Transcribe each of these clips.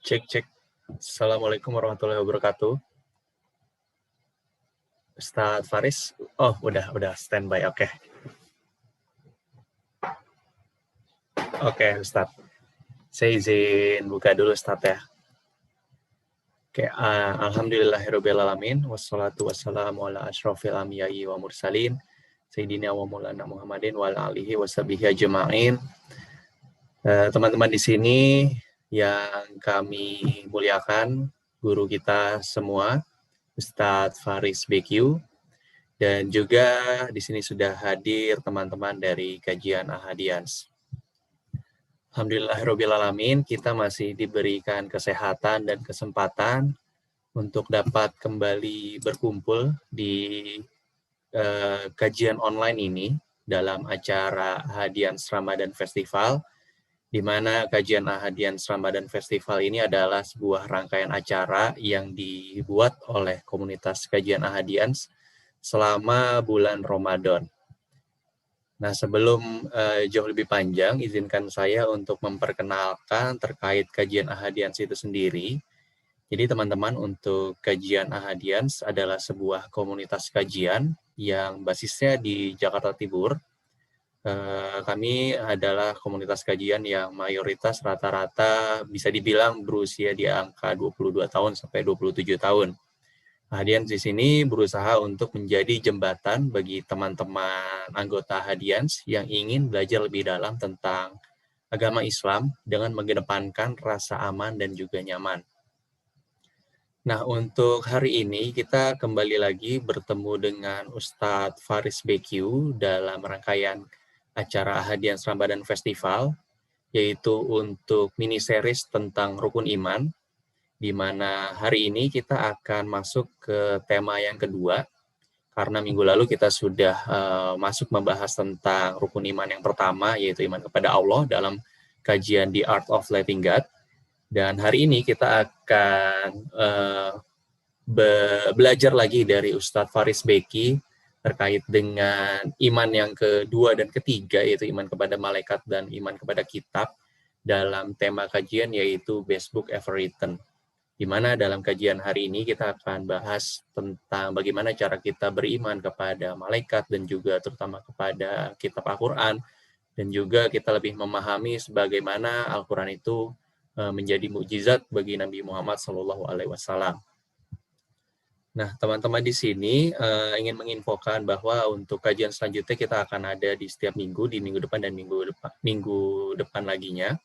Cek cek. Assalamualaikum warahmatullahi wabarakatuh. Ustadz Faris. Oh, udah standby. Oke. Oke, Ustadz. Saya izin buka dulu, Ustadz ya. Oke, alhamdulillahirrahmanirrahim. Wassalatu wassalamu ala asyrafil anbiya'i wa mursalin. Sayyidina wa maulana Muhammadin wa ala alihi wa sahbihi ajma'in. Teman-teman di sini yang kami muliakan, guru kita semua, Ustadz Faris BQ, dan juga di sini sudah hadir teman-teman dari kajian Ahadians. Alhamdulillahirrahmanirrahim, kita masih diberikan kesehatan dan kesempatan untuk dapat kembali berkumpul di kajian online ini dalam acara Ahadians Ramadan Festival, di mana kajian Ahadians Ramadan Festival ini adalah sebuah rangkaian acara yang dibuat oleh komunitas kajian Ahadians selama bulan Ramadan. Nah, sebelum jauh lebih panjang, izinkan saya untuk memperkenalkan terkait kajian Ahadians itu sendiri. Jadi teman-teman, untuk kajian Ahadians adalah sebuah komunitas kajian yang basisnya di Jakarta Timur. Kami adalah komunitas kajian yang mayoritas rata-rata bisa dibilang berusia di angka 22 tahun sampai 27 tahun. Ahadians di sini berusaha untuk menjadi jembatan bagi teman-teman anggota Ahadians yang ingin belajar lebih dalam tentang agama Islam dengan mengedepankan rasa aman dan juga nyaman. Nah, untuk hari ini kita kembali lagi bertemu dengan Ustadz Faris BQ dalam rangkaian acara Ahadians Ramadan Festival, yaitu untuk mini series tentang rukun iman, di mana hari ini kita akan masuk ke tema yang kedua, karena minggu lalu kita sudah masuk membahas tentang rukun iman yang pertama, yaitu iman kepada Allah dalam kajian The Art of Letting God. Dan hari ini kita akan belajar lagi dari Ustadz Faris Beki terkait dengan iman yang kedua dan ketiga, yaitu iman kepada malaikat dan iman kepada kitab, dalam tema kajian yaitu Best Book Ever Written. Di mana dalam kajian hari ini kita akan bahas tentang bagaimana cara kita beriman kepada malaikat dan juga terutama kepada kitab Al-Quran, dan juga kita lebih memahami sebagaimana Al-Quran itu menjadi mukjizat bagi Nabi Muhammad SAW. Nah, teman-teman di sini ingin menginfokan bahwa untuk kajian selanjutnya kita akan ada di setiap minggu, di minggu depan dan minggu depan laginya.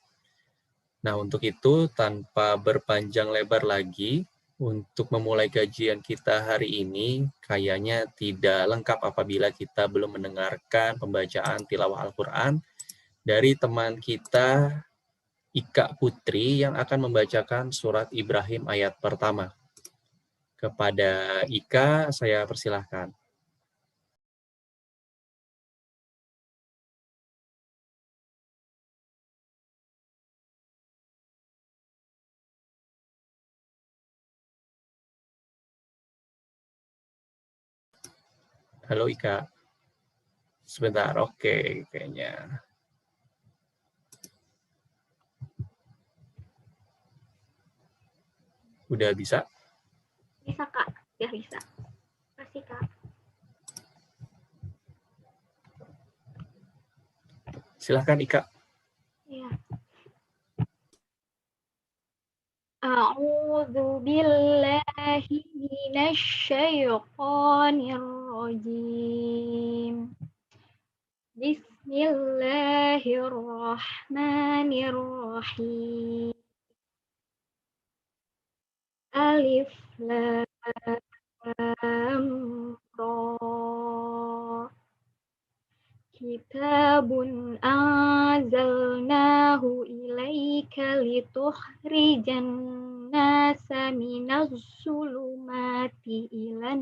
Nah, untuk itu tanpa berpanjang lebar lagi, untuk memulai kajian kita hari ini kayaknya tidak lengkap apabila kita belum mendengarkan pembacaan tilawah Al-Quran dari teman kita Ika Putri yang akan membacakan surat Ibrahim ayat pertama. Kepada Ika, saya persilahkan. Halo Ika. Sebentar, oke, kayaknya. Udah bisa? Bisa, Kak. Ya, bisa. Makasih, Kak. Silahkan Ika. Ya. A'udzu billahi minasy syaithanir rajim. Bismillahirrahmanirrahim. Alif lam ra. Kitabun anzalnahu ilaika litukhrijan nasa minaz zulumati ilan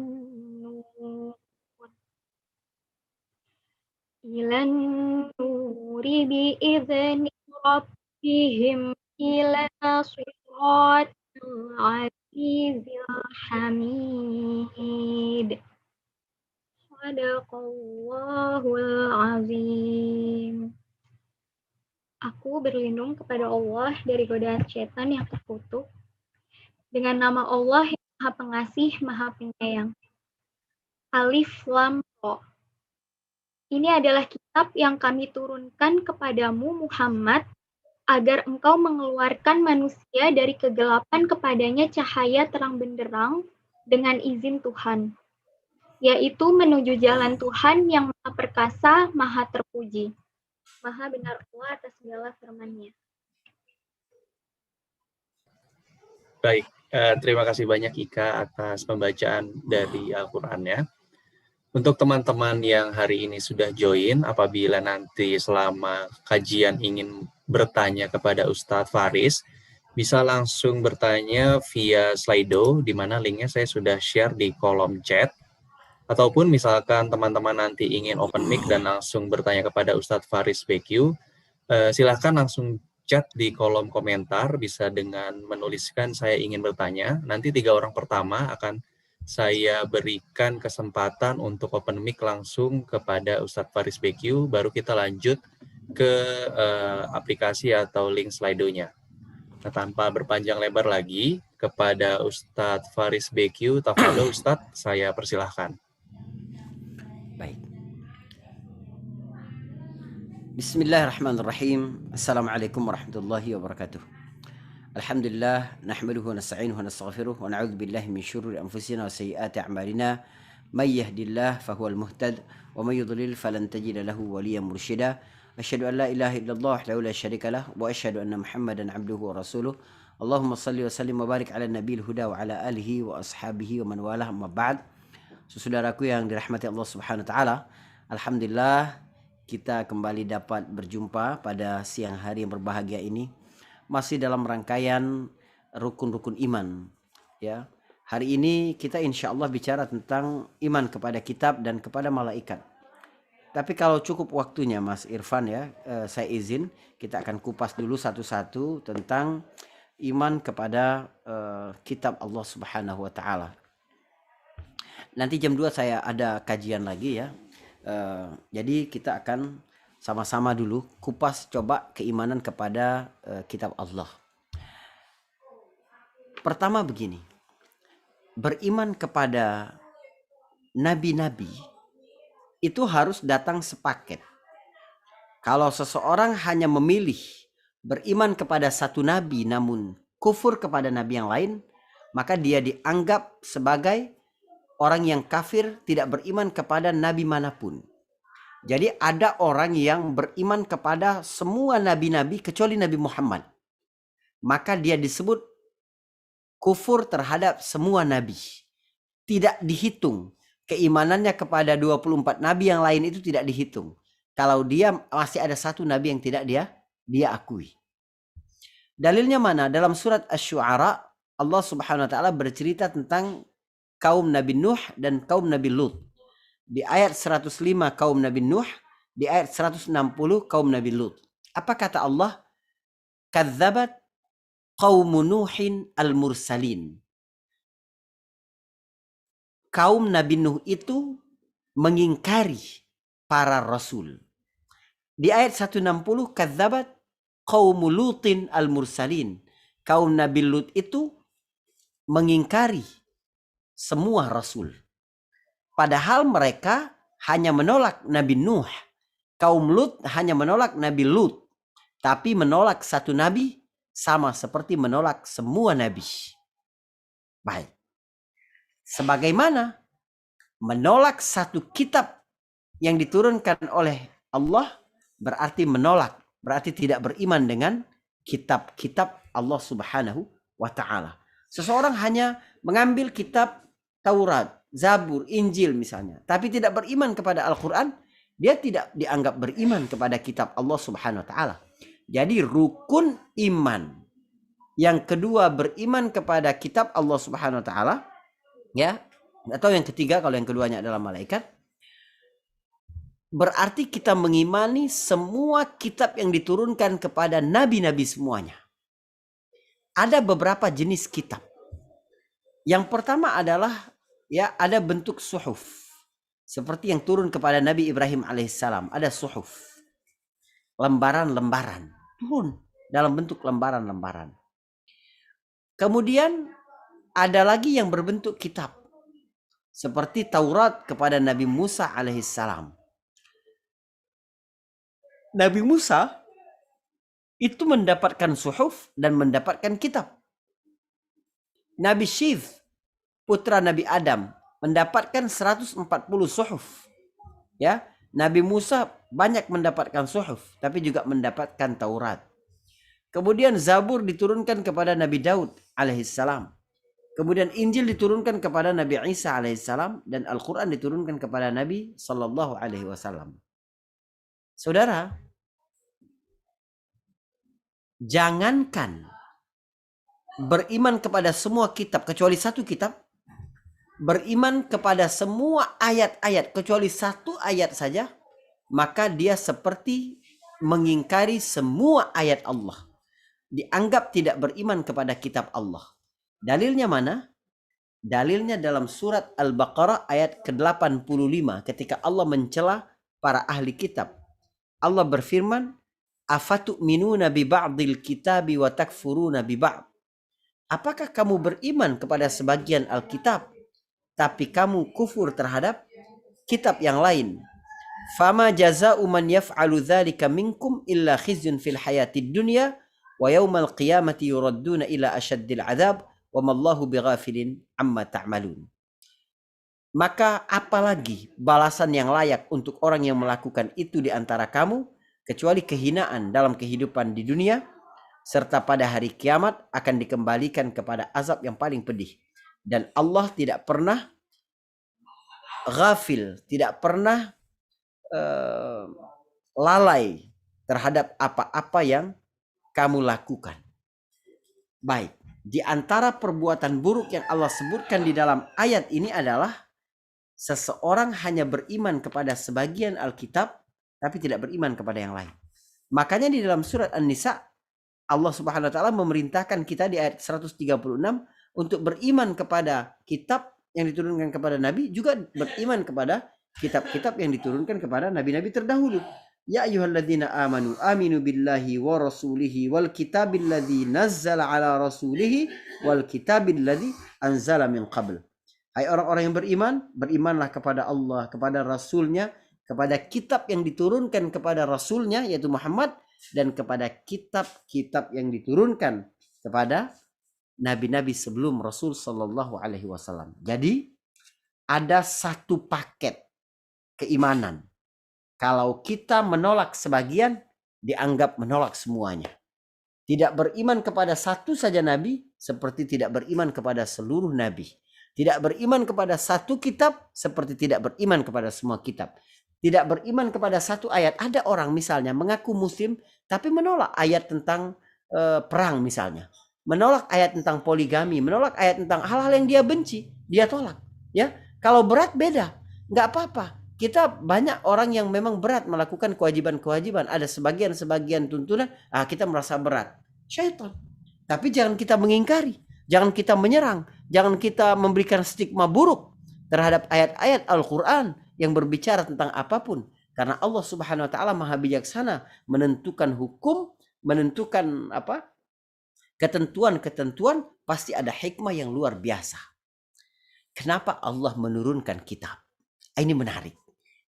nuri bi'izni rabbihim ila siratil azizil hamid. Sadaqallahul azim. Aku berlindung kepada Allah dari godaan setan yang terkutuk. Dengan nama Allah yang Maha Pengasih, Maha Penyayang. Alif Lam Ra. Ini adalah kitab yang kami turunkan kepadamu Muhammad agar engkau mengeluarkan manusia dari kegelapan kepadanya cahaya terang benderang dengan izin Tuhan, yaitu menuju jalan Tuhan yang Maha Perkasa, Maha Terpuji. Maha benar Allah atas segala firman-Nya. Baik, terima kasih banyak Ika atas pembacaan dari Al-Qur'annya. Untuk teman-teman yang hari ini sudah join, apabila nanti selama kajian ingin bertanya kepada Ustadz Faris, bisa langsung bertanya via Slido, di mana linknya saya sudah share di kolom chat. Ataupun misalkan teman-teman nanti ingin open mic dan langsung bertanya kepada Ustadz Faris BQ, silahkan langsung chat di kolom komentar, bisa dengan menuliskan saya ingin bertanya. Nanti 3 orang pertama akan saya berikan kesempatan untuk open mic langsung kepada Ustadz Faris BQ, baru kita lanjut ke aplikasi atau link Slido-nya. Nah, tanpa berpanjang lebar lagi, kepada Ustadz Faris BQ, tafadhol Ustadz, saya persilahkan. Baik. Bismillahirrahmanirrahim. Assalamualaikum warahmatullahi wabarakatuh. Alhamdulillah, nahmaduhu wa nasta'inuhu wa nastaghfiruh wa na'udzu billahi min syururi anfusina wa sayyiati a'malina. May yahdihillahu fahuwal muhtad wa may yudlil falan tajida lahu waliyyan mursyida. Asyhadu an la ilaha illallah wahdahu la syarika lah wa asyhadu anna Muhammadan 'abduhu wa rasuluh. Allahumma shalli wa sallim wa barik ala nabiyil huda wa ala alihi wa ashabihi wa man walah, amma ba'd. Saudaraku yang dirahmati Allah Subhanahu wa taala, alhamdulillah kita kembali dapat berjumpa pada siang hari yang berbahagia ini, masih dalam rangkaian rukun-rukun iman, ya. Hari ini kita insya Allah bicara tentang iman kepada kitab dan kepada malaikat. Tapi kalau cukup waktunya Mas Irfan, ya, saya izin kita akan kupas dulu satu-satu tentang iman kepada kitab Allah Subhanahu wa taala. Nanti jam 2 saya ada kajian lagi, ya. Jadi kita akan sama-sama dulu kupas coba keimanan kepada kitab Allah. Pertama begini, beriman kepada nabi-nabi itu harus datang sepaket. Kalau seseorang hanya memilih beriman kepada satu nabi namun kufur kepada nabi yang lain, maka dia dianggap sebagai orang yang kafir, tidak beriman kepada nabi manapun. Jadi ada orang yang beriman kepada semua nabi-nabi kecuali Nabi Muhammad, maka dia disebut kufur terhadap semua nabi. Tidak dihitung keimanannya kepada 24 nabi yang lain, itu tidak dihitung. Kalau dia masih ada satu nabi yang tidak dia akui. Dalilnya mana? Dalam surat Asy-Syu'ara Allah Subhanahu wa taala bercerita tentang kaum Nabi Nuh dan kaum Nabi Lut. Di ayat 105 kaum Nabi Nuh, di ayat 160 kaum Nabi Lut. Apa kata Allah? Kadzabat qaum Nuhin al-mursalin. Kaum Nabi Nuh itu mengingkari para rasul. Di ayat 160 kadzabat qaum Lutin al-mursalin. Kaum Nabi Lut itu mengingkari semua rasul. Padahal mereka hanya menolak Nabi Nuh. Kaum Lut hanya menolak Nabi Lut. Tapi menolak satu nabi sama seperti menolak semua nabi. Baik. Sebagaimana menolak satu kitab yang diturunkan oleh Allah berarti menolak, berarti tidak beriman dengan kitab-kitab Allah Subhanahu wa taala. Seseorang hanya mengambil kitab Taurat, Zabur, Injil misalnya, tapi tidak beriman kepada Al-Quran, dia tidak dianggap beriman kepada kitab Allah Subhanahu wa taala. Jadi rukun iman yang kedua beriman kepada kitab Allah Subhanahu wa taala, ya, atau yang ketiga kalau yang keduanya adalah malaikat, berarti kita mengimani semua kitab yang diturunkan kepada nabi-nabi semuanya. Ada beberapa jenis kitab. Yang pertama adalah, ya, ada bentuk suhuf. Seperti yang turun kepada Nabi Ibrahim alaihissalam. Ada suhuf. Lembaran-lembaran. turun dalam bentuk lembaran-lembaran. Kemudian ada lagi yang berbentuk kitab, seperti Taurat kepada Nabi Musa alaihissalam. Nabi Musa itu mendapatkan suhuf dan mendapatkan kitab. Nabi Syith, putra Nabi Adam, mendapatkan 140 suhuf. Ya, Nabi Musa banyak mendapatkan suhuf, tapi juga mendapatkan Taurat. Kemudian Zabur diturunkan kepada Nabi Daud alaihissalam. Kemudian Injil diturunkan kepada Nabi Isa alaihissalam, dan Al-Quran diturunkan kepada Nabi Sallallahu Alaihi Wasallam. Saudara, jangankan beriman kepada semua kitab kecuali satu kitab, beriman kepada semua ayat-ayat kecuali satu ayat saja, maka dia seperti mengingkari semua ayat Allah. Dianggap tidak beriman kepada kitab Allah. Dalilnya mana? Dalilnya dalam surat Al-Baqarah ayat ke-85 ketika Allah mencela para ahli kitab. Allah berfirman, "Afatu'minuna bi ba'dil kitabi wa takfuruna bi ba'd?" Apakah kamu beriman kepada sebagian Alkitab, tapi kamu kufur terhadap kitab yang lain? Fama jaza'u man yaf'alu dzalika minkum illa khizyun fil hayatid dunya wa yaumal qiyamati yuradduna ila asyaddil adzab wa mallahu bighafilin amma ta'malun. Maka apalagi balasan yang layak untuk orang yang melakukan itu di antara kamu kecuali kehinaan dalam kehidupan di dunia, serta pada hari kiamat akan dikembalikan kepada azab yang paling pedih. Dan Allah tidak pernah ghafil, tidak pernah lalai terhadap apa-apa yang kamu lakukan. Baik, di antara perbuatan buruk yang Allah sebutkan di dalam ayat ini adalah seseorang hanya beriman kepada sebagian Alkitab, tapi tidak beriman kepada yang lain. Makanya di dalam surat An-Nisa, Allah Subhanahu wa taala memerintahkan kita di ayat 136 untuk beriman kepada kitab yang diturunkan kepada nabi, juga beriman kepada kitab-kitab yang diturunkan kepada nabi-nabi terdahulu. Ya ayyuhalladzina amanu aminu billahi wa rasulihi wal kitabil ladzi nazzala ala rasulihi wal kitabil ladzi anzala min qabl. Hai orang-orang yang beriman, berimanlah kepada Allah, kepada Rasulnya, kepada kitab yang diturunkan kepada Rasulnya yaitu Muhammad, dan kepada kitab-kitab yang diturunkan kepada nabi-nabi sebelum Rasul Sallallahu Alaihi Wasallam. Jadi ada satu paket keimanan. Kalau kita menolak sebagian, dianggap menolak semuanya. Tidak beriman kepada satu saja nabi, seperti tidak beriman kepada seluruh nabi. Tidak beriman kepada satu kitab, seperti tidak beriman kepada semua kitab. Tidak beriman kepada satu ayat. Ada orang misalnya mengaku muslim tapi menolak ayat tentang perang misalnya. Menolak ayat tentang poligami, menolak ayat tentang hal-hal yang dia benci, dia tolak. Ya, kalau berat beda, nggak apa-apa. Kita banyak orang yang memang berat melakukan kewajiban-kewajiban. Ada sebagian-sebagian tuntunan, kita merasa berat. Syaitan. Tapi jangan kita mengingkari, jangan kita menyerang, jangan kita memberikan stigma buruk terhadap ayat-ayat Al-Quran yang berbicara tentang apapun. Karena Allah Subhanahu wa taala Maha bijaksana menentukan hukum, menentukan ketentuan-ketentuan, pasti ada hikmah yang luar biasa. Kenapa Allah menurunkan kitab? Ini menarik.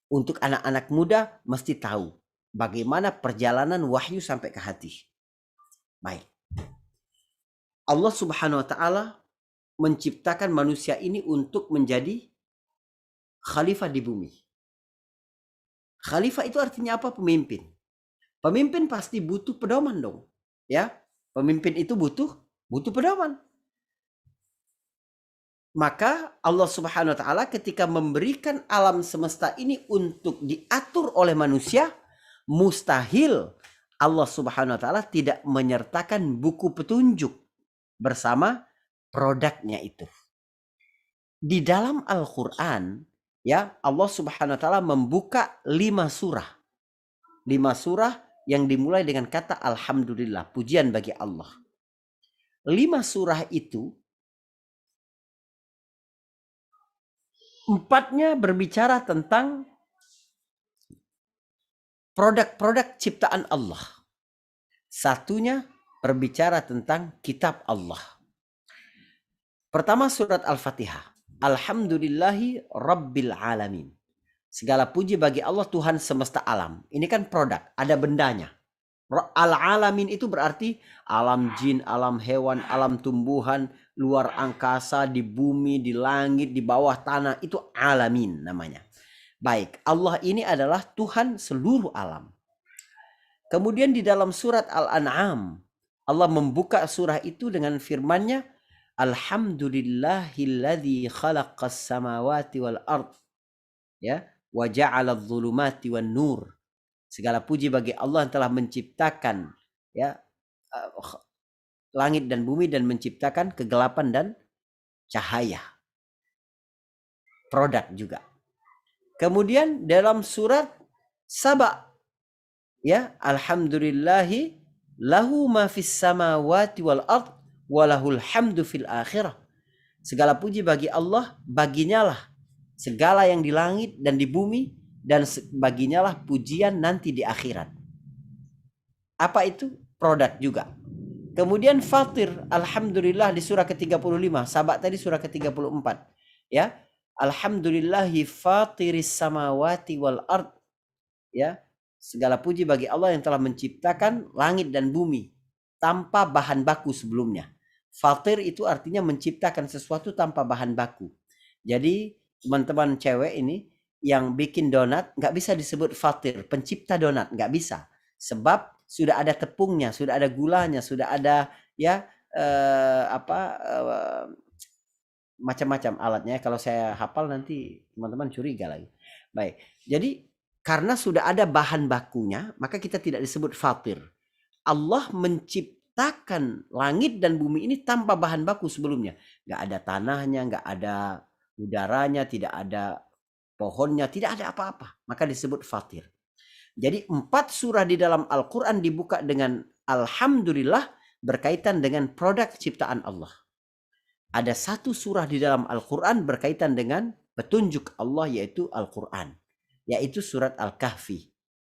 Untuk anak-anak muda mesti tahu bagaimana perjalanan wahyu sampai ke hati. Baik. Allah Subhanahu wa taala menciptakan manusia ini untuk menjadi khalifah di bumi. Khalifah itu artinya apa? Pemimpin. Pemimpin pasti butuh pedoman dong. Ya, pemimpin itu butuh pedoman. Maka Allah Subhanahu wa taala ketika memberikan alam semesta ini untuk diatur oleh manusia, mustahil Allah Subhanahu wa taala tidak menyertakan buku petunjuk bersama produknya itu. Di dalam Al-Qur'an, ya, Allah Subhanahu wa taala membuka 5 surah. 5 surah yang dimulai dengan kata alhamdulillah, pujian bagi Allah. 5 surah itu 4-nya berbicara tentang produk-produk ciptaan Allah. Satunya berbicara tentang kitab Allah. Pertama surat Al-Fatihah. Alhamdulillahi Rabbil Alamin. Segala puji bagi Allah Tuhan semesta alam. Ini kan produk, ada bendanya. Al-Alamin itu berarti alam jin, alam hewan, alam tumbuhan, luar angkasa, di bumi, di langit, di bawah tanah. Itu alamin namanya. Baik, Allah ini adalah Tuhan seluruh alam. Kemudian di dalam surat Al-An'am, Allah membuka surah itu dengan firman-Nya, Alhamdulillahilladzi khalaqas samawati wal ard, ya, wa ja'ala adh-dhulumati wan nur. Segala puji bagi Allah yang telah menciptakan, ya, langit dan bumi dan menciptakan kegelapan dan cahaya. Produk juga. Kemudian dalam surat Saba, ya, alhamdulillahi lahu ma fis samawati wal ard walahul hamdu fil akhirah. Segala puji bagi Allah, baginya lah segala yang di langit dan di bumi, dan baginya lah pujian nanti di akhirat. Apa itu? Produk juga. Kemudian Fatir, alhamdulillah di surah ke-35, Sabak tadi surah ke-34, ya. Alhamdulillahi fatiris samawati wal ard, ya. Segala puji bagi Allah yang telah menciptakan langit dan bumi tanpa bahan baku sebelumnya. Fatir itu artinya menciptakan sesuatu tanpa bahan baku. Jadi teman-teman cewek ini yang bikin donat nggak bisa disebut fatir, pencipta donat, nggak bisa. Sebab sudah ada tepungnya, sudah ada gulanya, sudah ada, ya, macam-macam alatnya. Kalau saya hafal nanti teman-teman curiga lagi. Baik, jadi karena sudah ada bahan bakunya, maka kita tidak disebut fatir. Allah menciptakan langit dan bumi ini tanpa bahan baku sebelumnya. Nggak ada tanahnya, nggak ada udaranya, tidak ada pohonnya, tidak ada apa-apa. Maka disebut fatir. Jadi 4 surah di dalam Al-Quran dibuka dengan Alhamdulillah berkaitan dengan produk ciptaan Allah. Ada 1 surah di dalam Al-Quran berkaitan dengan petunjuk Allah, yaitu Al-Quran, yaitu surat Al-Kahfi.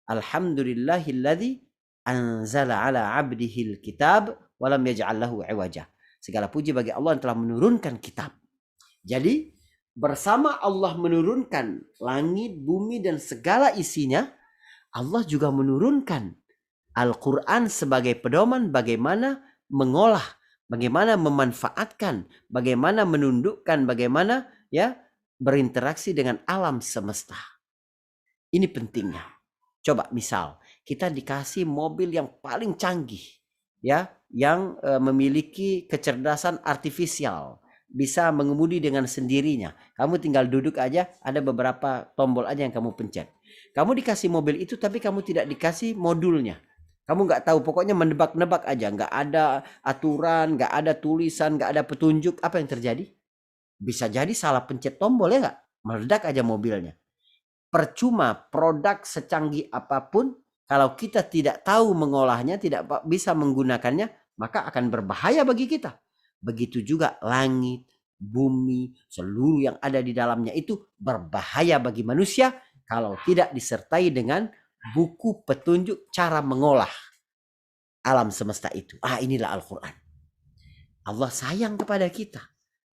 Alhamdulillahilladzi anzala ala abdihil kitab walam yaj'al lahu iwaja. Segala puji bagi Allah yang telah menurunkan kitab. Jadi bersama Allah menurunkan langit, bumi dan segala isinya, Allah juga menurunkan Al-Quran sebagai pedoman bagaimana mengolah, bagaimana memanfaatkan, bagaimana menundukkan, bagaimana, ya, berinteraksi dengan alam semesta. Ini pentingnya. Coba misal kita dikasih mobil yang paling canggih, ya, yang memiliki kecerdasan artifisial, bisa mengemudi dengan sendirinya. Kamu tinggal duduk aja, ada beberapa tombol aja yang kamu pencet. Kamu dikasih mobil itu tapi kamu tidak dikasih modulnya. Kamu nggak tahu, pokoknya menebak-nebak aja, nggak ada aturan, nggak ada tulisan, nggak ada petunjuk. Apa yang terjadi? Bisa jadi salah pencet tombol, ya nggak? Meledak aja mobilnya. Percuma produk secanggih apapun, kalau kita tidak tahu mengolahnya, tidak bisa menggunakannya, maka akan berbahaya bagi kita. Begitu juga langit, bumi, seluruh yang ada di dalamnya itu berbahaya bagi manusia kalau tidak disertai dengan buku petunjuk cara mengolah alam semesta itu. Inilah Al-Quran. Allah sayang kepada kita.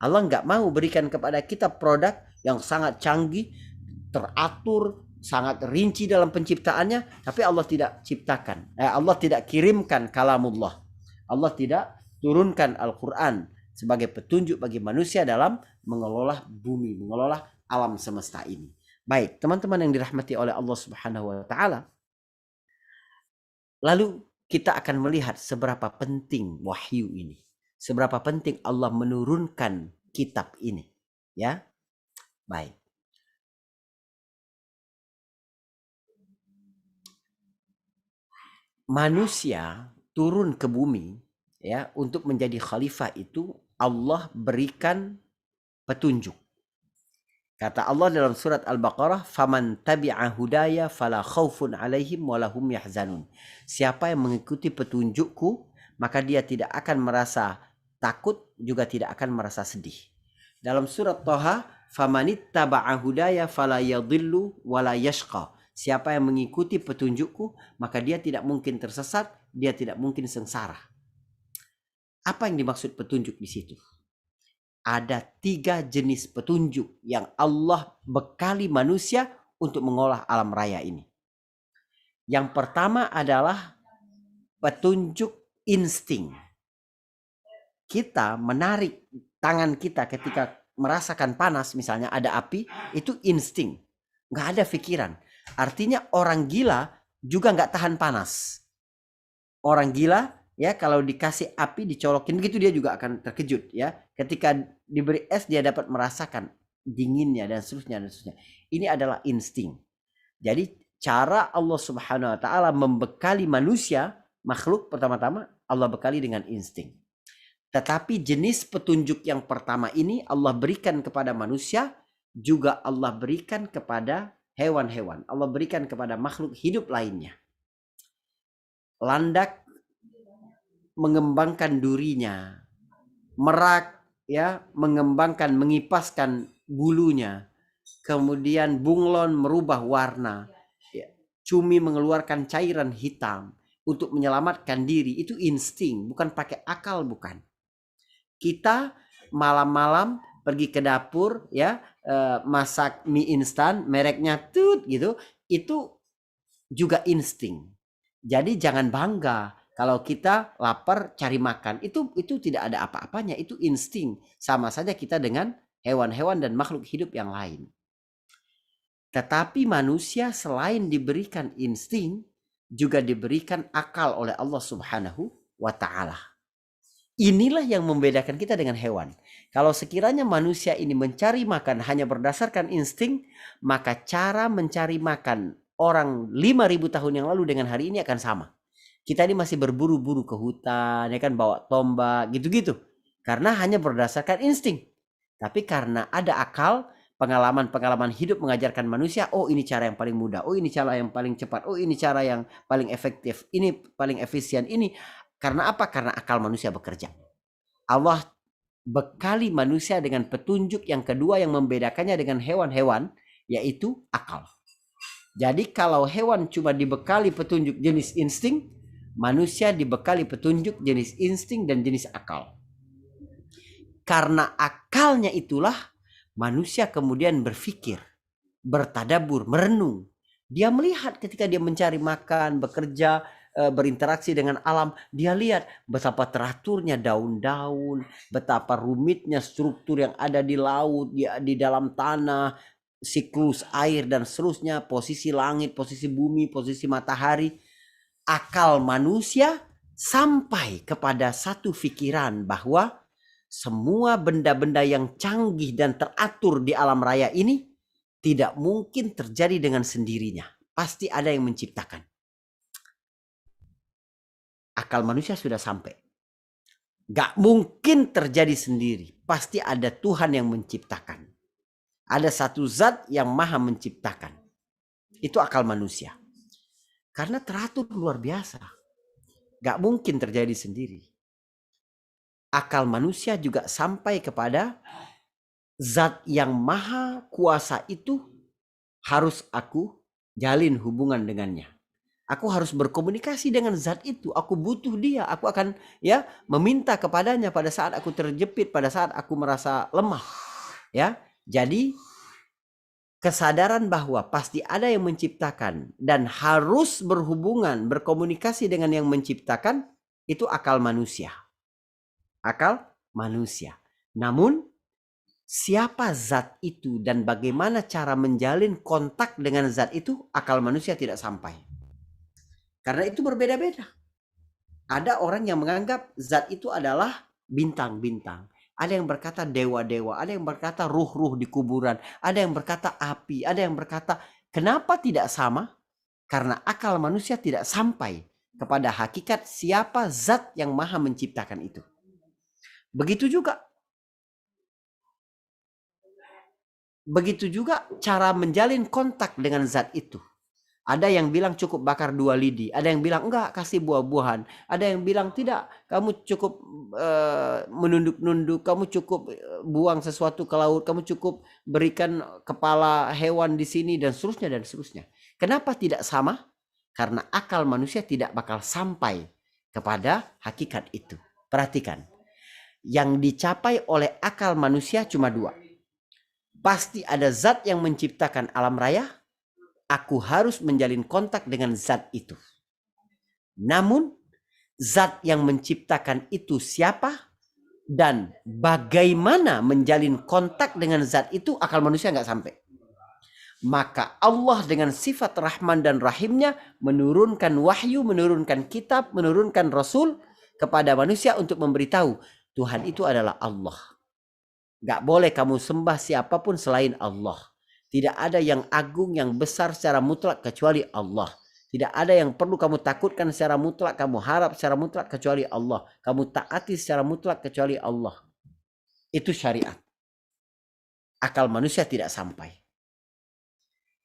Allah nggak mau berikan kepada kita produk yang sangat canggih, teratur, sangat rinci dalam penciptaannya, tapi Allah tidak ciptakan. Allah tidak kirimkan kalamullah. Allah tidak turunkan Al-Quran sebagai petunjuk bagi manusia dalam mengelola bumi, mengelola alam semesta ini. Baik, teman-teman yang dirahmati oleh Allah Subhanahu wa taala. Lalu kita akan melihat seberapa penting wahyu ini. Seberapa penting Allah menurunkan kitab ini, ya. Baik. Manusia turun ke bumi, ya, untuk menjadi khalifah itu Allah berikan petunjuk. Kata Allah dalam surat Al-Baqarah, "Faman tabi'a hudaya fala khaufun 'alaihim wa lahum yahzanun." Siapa yang mengikuti petunjukku, maka dia tidak akan merasa takut, juga tidak akan merasa sedih. Dalam surat Thaha, "Famanittaba'a hudaya fala yadhillu wa la yashqa." Siapa yang mengikuti petunjukku, maka dia tidak mungkin tersesat, dia tidak mungkin sengsara. Apa yang dimaksud petunjuk di situ? Ada 3 jenis petunjuk yang Allah bekali manusia untuk mengolah alam raya ini. Yang pertama adalah petunjuk insting. Kita menarik tangan kita ketika merasakan panas, misalnya ada api, itu insting. Nggak ada pikiran. Artinya orang gila juga nggak tahan panas. Orang gila ya kalau dikasih api dicolokin begitu dia juga akan terkejut ya. Ketika diberi es dia dapat merasakan dinginnya dan seterusnya dan seterusnya. Ini adalah insting. Jadi cara Allah Subhanahu wa taala membekali manusia, makhluk pertama-tama Allah bekali dengan insting. Tetapi jenis petunjuk yang pertama ini Allah berikan kepada manusia, juga Allah berikan kepada hewan-hewan. Allah berikan kepada makhluk hidup lainnya. Landak mengembangkan durinya, merak ya mengembangkan, mengipaskan bulunya, kemudian bunglon merubah warna, ya, cumi mengeluarkan cairan hitam untuk menyelamatkan diri. Itu insting, bukan pakai akal, bukan. Kita malam-malam pergi ke dapur ya, masak mie instan mereknya tut gitu, itu juga insting. Jadi jangan bangga kalau kita lapar cari makan, itu tidak ada apa-apanya, itu insting. Sama saja kita dengan hewan-hewan dan makhluk hidup yang lain. Tetapi manusia selain diberikan insting, juga diberikan akal oleh Allah Subhanahu wa taala. Inilah yang membedakan kita dengan hewan. Kalau sekiranya manusia ini mencari makan hanya berdasarkan insting, maka cara mencari makan orang 5.000 tahun yang lalu dengan hari ini akan sama. Kita ini masih berburu-buru ke hutan, ya kan, bawa tombak, gitu-gitu. Karena hanya berdasarkan insting. Tapi karena ada akal, pengalaman-pengalaman hidup mengajarkan manusia, oh ini cara yang paling mudah, oh ini cara yang paling cepat, oh ini cara yang paling efektif, ini paling efisien, ini. Karena apa? Karena akal manusia bekerja. Allah bekali manusia dengan petunjuk yang kedua yang membedakannya dengan hewan-hewan, yaitu akal. Jadi kalau hewan cuma dibekali petunjuk jenis insting, manusia dibekali petunjuk jenis insting dan jenis akal. Karena akalnya itulah manusia kemudian berpikir, bertadabur, merenung. Dia melihat ketika dia mencari makan, bekerja, berinteraksi dengan alam, dia lihat betapa teraturnya daun-daun, betapa rumitnya struktur yang ada di laut, di dalam tanah, siklus air dan seterusnya, posisi langit, posisi bumi, posisi matahari. Akal manusia sampai kepada satu pikiran bahwa semua benda-benda yang canggih dan teratur di alam raya ini tidak mungkin terjadi dengan sendirinya. Pasti ada yang menciptakan. Akal manusia sudah sampai. Gak mungkin terjadi sendiri. Pasti ada Tuhan yang menciptakan. Ada satu zat yang maha menciptakan. Itu akal manusia. Karena teratur luar biasa. Gak mungkin terjadi sendiri. Akal manusia juga sampai kepada zat yang maha kuasa itu harus aku jalin hubungan dengannya. Aku harus berkomunikasi dengan zat itu. Aku butuh dia. Aku akan ya meminta kepadanya pada saat aku terjepit, pada saat aku merasa lemah. Ya, jadi kesadaran bahwa pasti ada yang menciptakan dan harus berhubungan, berkomunikasi dengan yang menciptakan, itu akal manusia. Akal manusia. Namun siapa zat itu dan bagaimana cara menjalin kontak dengan zat itu, akal manusia tidak sampai. Karena itu berbeda-beda. Ada orang yang menganggap zat itu adalah bintang-bintang. Ada yang berkata dewa-dewa, ada yang berkata ruh-ruh di kuburan, ada yang berkata api, ada yang berkata, kenapa tidak sama? Karena akal manusia tidak sampai kepada hakikat siapa zat yang maha menciptakan itu. Begitu juga cara menjalin kontak dengan zat itu. Ada yang bilang cukup bakar 2 lidi. Ada yang bilang enggak, kasih buah-buahan. Ada yang bilang tidak, kamu cukup menunduk-nunduk. Kamu cukup buang sesuatu ke laut. Kamu cukup berikan kepala hewan di sini dan seterusnya dan seterusnya. Kenapa tidak sama? Karena akal manusia tidak bakal sampai kepada hakikat itu. Perhatikan, yang dicapai oleh akal manusia cuma dua. Pasti ada zat yang menciptakan alam raya, aku harus menjalin kontak dengan zat itu. Namun, zat yang menciptakan itu siapa? Dan bagaimana menjalin kontak dengan zat itu, akal manusia nggak sampai. Maka Allah dengan sifat Rahman dan Rahimnya menurunkan wahyu, menurunkan kitab, menurunkan Rasul kepada manusia untuk memberitahu Tuhan itu adalah Allah. Gak boleh kamu sembah siapapun selain Allah. Tidak ada yang agung, yang besar secara mutlak kecuali Allah. Tidak ada yang perlu kamu takutkan secara mutlak, kamu harap secara mutlak kecuali Allah. Kamu taati secara mutlak kecuali Allah. Itu syariat. Akal manusia tidak sampai.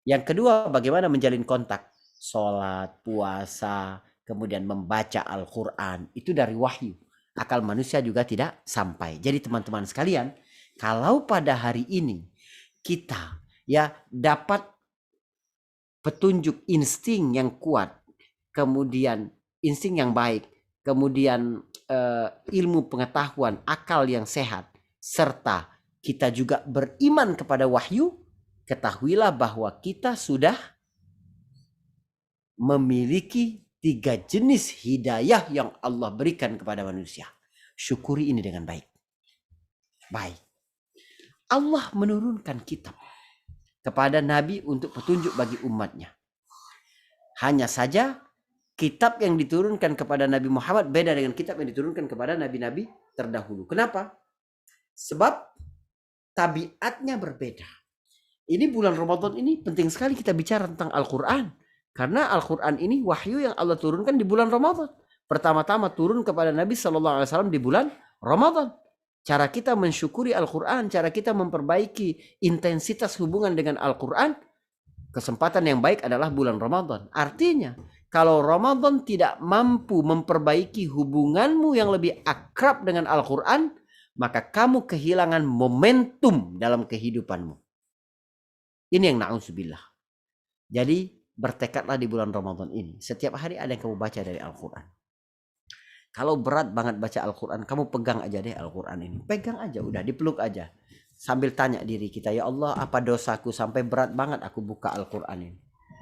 Yang kedua, bagaimana menjalin kontak? Sholat, puasa, kemudian membaca Al-Quran. Itu dari wahyu. Akal manusia juga tidak sampai. Jadi teman-teman sekalian, kalau pada hari ini kita dapat petunjuk insting yang kuat, kemudian insting yang baik, kemudian ilmu pengetahuan, akal yang sehat, serta kita juga beriman kepada wahyu, ketahuilah bahwa kita sudah memiliki 3 jenis hidayah yang Allah berikan kepada manusia. Syukuri ini dengan baik. Baik. Allah menurunkan kitab kepada Nabi untuk petunjuk bagi umatnya. Hanya saja kitab yang diturunkan kepada Nabi Muhammad beda dengan kitab yang diturunkan kepada nabi-nabi terdahulu. Kenapa? Sebab tabiatnya berbeda. Ini bulan Ramadan ini penting sekali kita bicara tentang Al-Quran. Karena Al-Quran ini wahyu yang Allah turunkan di bulan Ramadan. Pertama-tama turun kepada Nabi SAW di bulan Ramadan. Cara kita mensyukuri Al-Quran, cara kita memperbaiki intensitas hubungan dengan Al-Quran, kesempatan yang baik adalah bulan Ramadan. Artinya, kalau Ramadan tidak mampu memperbaiki hubunganmu yang lebih akrab dengan Al-Quran, maka kamu kehilangan momentum dalam kehidupanmu. Ini yang na'udzubillah. Jadi, bertekadlah di bulan Ramadan ini. Setiap hari ada yang kamu baca dari Al-Quran. Kalau berat banget baca Al-Quran, kamu pegang aja deh Al-Quran ini. Pegang aja, udah dipeluk aja. Sambil tanya diri kita, ya Allah, apa dosaku sampai berat banget aku buka Al-Quran ini.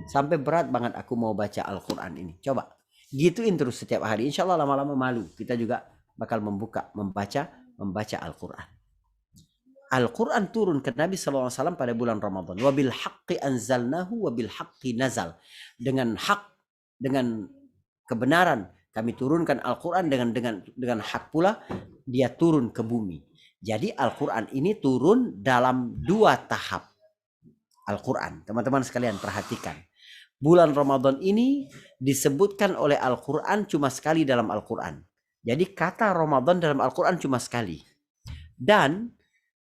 Sampai berat banget aku mau baca Al-Quran ini. Coba, gituin terus setiap hari. Insya Allah lama-lama malu. Kita juga bakal membaca Al-Quran. Al-Quran turun ke Nabi SAW pada bulan Ramadan. Wabil haqqi anzalnahu wabil haqqi nazal. Dengan hak, dengan kebenaran, kami turunkan Al-Quran dengan hak pula dia turun ke bumi. Jadi Al-Quran ini turun dalam 2 tahap. Al-Quran, teman-teman sekalian perhatikan. Bulan Ramadan ini disebutkan oleh Al-Quran cuma sekali dalam Al-Quran. Jadi kata Ramadan dalam Al-Quran cuma sekali. Dan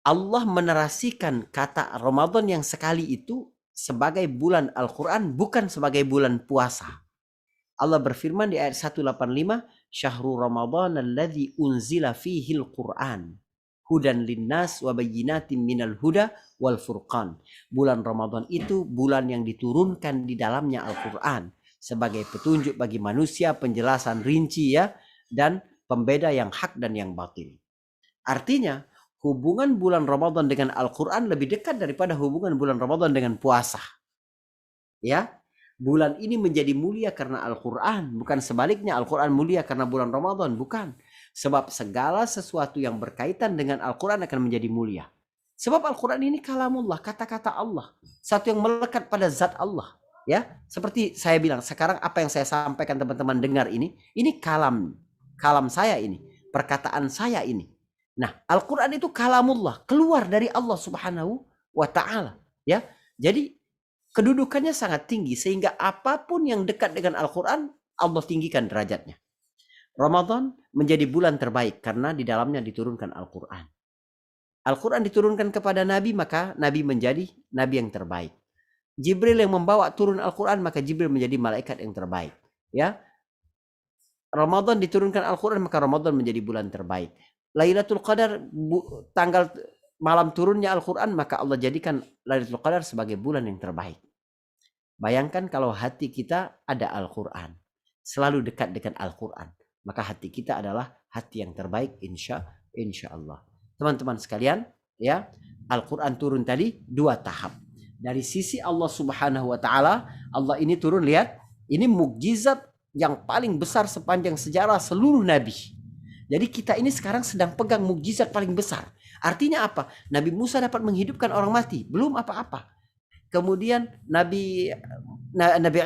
Allah menarasikan kata Ramadan yang sekali itu sebagai bulan Al-Quran, bukan sebagai bulan puasa. Allah berfirman di ayat 185, Syahrul Ramadan alladzi unzila fihil Qur'an hudan linnas wa bayyinatin minal huda wal furqan. Bulan Ramadan itu bulan yang diturunkan di dalamnya Al-Quran sebagai petunjuk bagi manusia, penjelasan rinci dan pembeda yang hak dan yang batil. Artinya, hubungan bulan Ramadan dengan Al-Quran lebih dekat daripada hubungan bulan Ramadan dengan puasa. Ya. Bulan ini menjadi mulia karena Al-Quran. Bukan sebaliknya Al-Quran mulia karena bulan Ramadan. Bukan. Sebab segala sesuatu yang berkaitan dengan Al-Quran akan menjadi mulia. Sebab Al-Quran ini kalamullah, kata-kata Allah. Satu yang melekat pada zat Allah. Ya, seperti saya bilang, sekarang apa yang saya sampaikan teman-teman dengar ini kalam saya ini. Perkataan saya ini. Nah, Al-Quran itu kalamullah. Keluar dari Allah subhanahu wa ta'ala. Ya, jadi kedudukannya sangat tinggi sehingga apapun yang dekat dengan Al-Quran, Allah tinggikan derajatnya. Ramadan menjadi bulan terbaik karena di dalamnya diturunkan Al-Quran. Al-Quran diturunkan kepada Nabi, maka Nabi menjadi Nabi yang terbaik. Jibril yang membawa turun Al-Quran, maka Jibril menjadi malaikat yang terbaik. Ya, Ramadan diturunkan Al-Quran, maka Ramadan menjadi bulan terbaik. Lailatul Qadar, tanggal malam turunnya Al-Quran, maka Allah jadikan Lailatul Qadar sebagai bulan yang terbaik. Bayangkan kalau hati kita ada Al-Quran, selalu dekat dengan Al-Quran, maka hati kita adalah hati yang terbaik insya Allah. Teman-teman sekalian, ya, Al-Quran turun tadi 2 tahap. Dari sisi Allah Subhanahu wa taala, Allah ini turun, lihat, ini mukjizat yang paling besar sepanjang sejarah seluruh nabi. Jadi kita ini sekarang sedang pegang mukjizat paling besar. Artinya apa? Nabi Musa dapat menghidupkan orang mati, belum apa-apa. Kemudian Nabi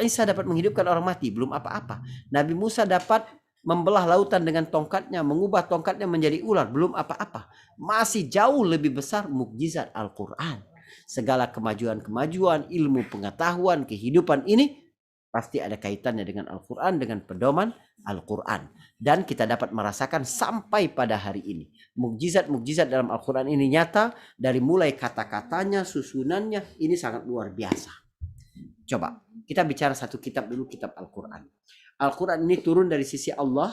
Isa dapat menghidupkan orang mati, belum apa-apa. Nabi Musa dapat membelah lautan dengan tongkatnya, mengubah tongkatnya menjadi ular, belum apa-apa. Masih jauh lebih besar mukjizat Al-Quran. Segala kemajuan-kemajuan, ilmu pengetahuan, kehidupan ini pasti ada kaitannya dengan Al-Quran, dengan pedoman Al-Quran. Dan kita dapat merasakan sampai pada hari ini. Mukjizat-mukjizat dalam Al-Quran ini nyata, dari mulai kata-katanya, susunannya, ini sangat luar biasa. Coba, kita bicara satu kitab dulu, kitab Al-Quran. Al-Quran ini turun dari sisi Allah,